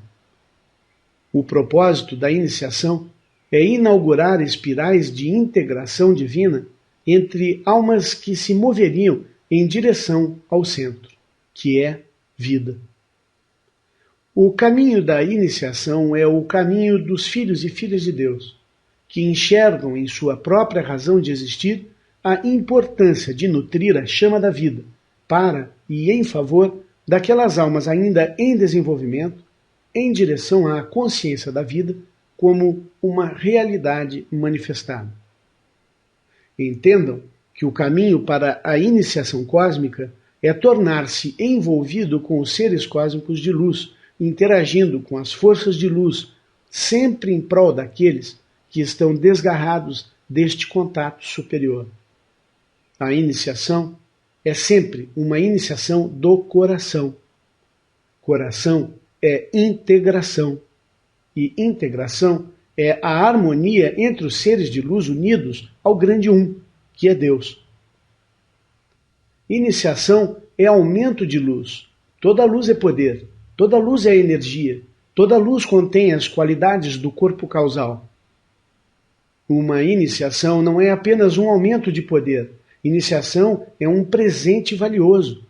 O propósito da iniciação é inaugurar espirais de integração divina entre almas que se moveriam em direção ao centro, que é vida. O caminho da iniciação é o caminho dos filhos e filhas de Deus, que enxergam em sua própria razão de existir a importância de nutrir a chama da vida para e em favor daquelas almas ainda em desenvolvimento, em direção à consciência da vida como uma realidade manifestada. Entendam que o caminho para a iniciação cósmica é tornar-se envolvido com os seres cósmicos de luz, interagindo com as forças de luz, sempre em prol daqueles que estão desgarrados deste contato superior. A iniciação é sempre uma iniciação do coração. Coração é integração, e integração é a harmonia entre os seres de luz unidos ao grande Um, que é Deus. Iniciação é aumento de luz. Toda luz é poder, toda luz é energia, toda luz contém as qualidades do corpo causal. Uma iniciação não é apenas um aumento de poder. Iniciação é um presente valioso.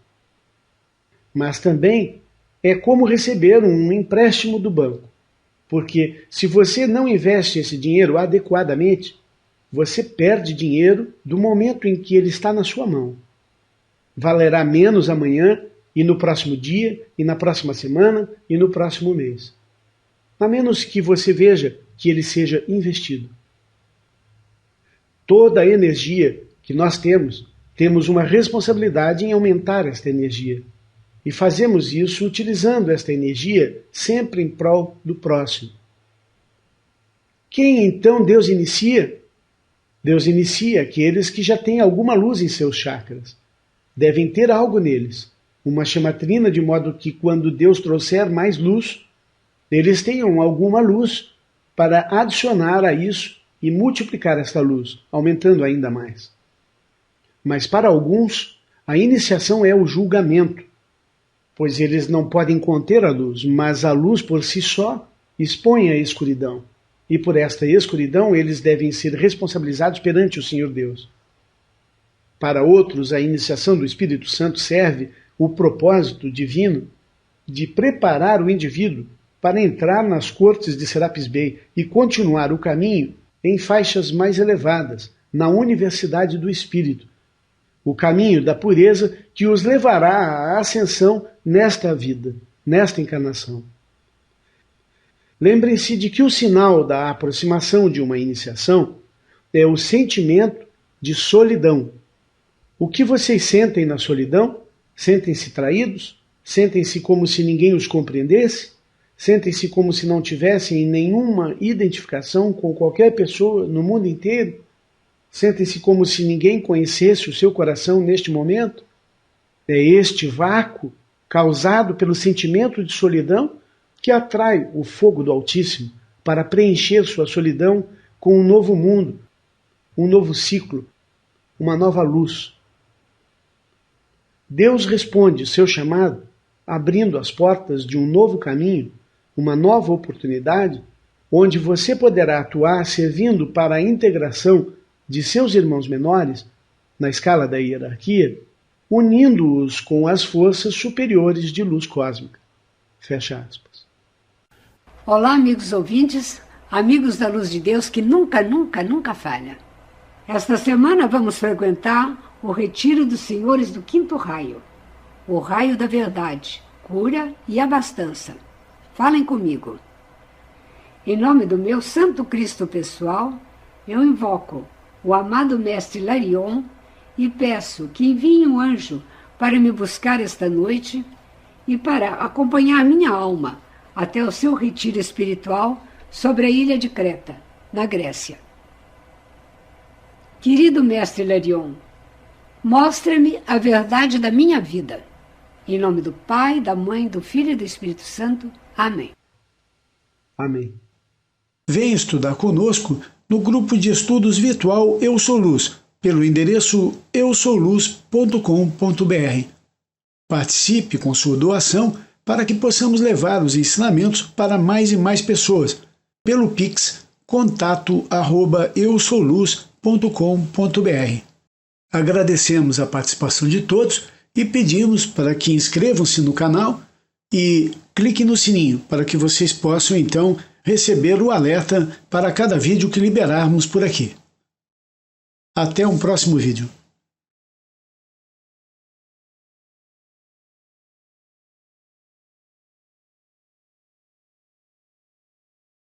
Mas também é como receber um empréstimo do banco. Porque se você não investe esse dinheiro adequadamente, você perde dinheiro do momento em que ele está na sua mão. Valerá menos amanhã, e no próximo dia, e na próxima semana, e no próximo mês. A menos que você veja que ele seja investido. Toda a energia que nós temos uma responsabilidade em aumentar esta energia. E fazemos isso utilizando esta energia sempre em prol do próximo. Quem então Deus inicia? Deus inicia aqueles que já têm alguma luz em seus chakras. Devem ter algo neles, uma chamatrina, de modo que quando Deus trouxer mais luz, eles tenham alguma luz para adicionar a isso e multiplicar esta luz, aumentando ainda mais. Mas para alguns, a iniciação é o julgamento, pois eles não podem conter a luz, mas a luz por si só expõe a escuridão. E por esta escuridão eles devem ser responsabilizados perante o Senhor Deus. Para outros, a iniciação do Espírito Santo serve o propósito divino de preparar o indivíduo para entrar nas cortes de Serapis Bey e continuar o caminho em faixas mais elevadas, na universidade do Espírito, o caminho da pureza que os levará à ascensão nesta vida, nesta encarnação. Lembrem-se de que o sinal da aproximação de uma iniciação é o sentimento de solidão. O que vocês sentem na solidão? Sentem-se traídos? Sentem-se como se ninguém os compreendesse? Sentem-se como se não tivessem nenhuma identificação com qualquer pessoa no mundo inteiro? Sentem-se como se ninguém conhecesse o seu coração neste momento? É este vácuo causado pelo sentimento de solidão que atrai o fogo do Altíssimo para preencher sua solidão com um novo mundo, um novo ciclo, uma nova luz. Deus responde seu chamado abrindo as portas de um novo caminho, uma nova oportunidade, onde você poderá atuar servindo para a integração de seus irmãos menores, na escala da hierarquia, unindo-os com as forças superiores de luz cósmica. Fecha aspas. Olá, amigos ouvintes, amigos da luz de Deus que nunca falha. Esta semana vamos frequentar o Retiro dos Senhores do Quinto Raio, o raio da verdade, cura e abastança. Falem comigo. Em nome do meu Santo Cristo pessoal, eu invoco o amado Mestre Larion e peço que envie um anjo para me buscar esta noite e para acompanhar minha alma até o seu retiro espiritual sobre a ilha de Creta, na Grécia. Querido Mestre Larion, mostra-me a verdade da minha vida. Em nome do Pai, da Mãe, do Filho e do Espírito Santo. Amém. Amém. Venha estudar conosco no grupo de estudos virtual Eu Sou Luz, pelo endereço eusouluz.com.br. Participe com sua doação para que possamos levar os ensinamentos para mais e mais pessoas, pelo Pix contato@eusouluz.com.br. Agradecemos a participação de todos e pedimos para que inscrevam-se no canal e clique no sininho para que vocês possam então receber o alerta para cada vídeo que liberarmos por aqui. Até um próximo vídeo.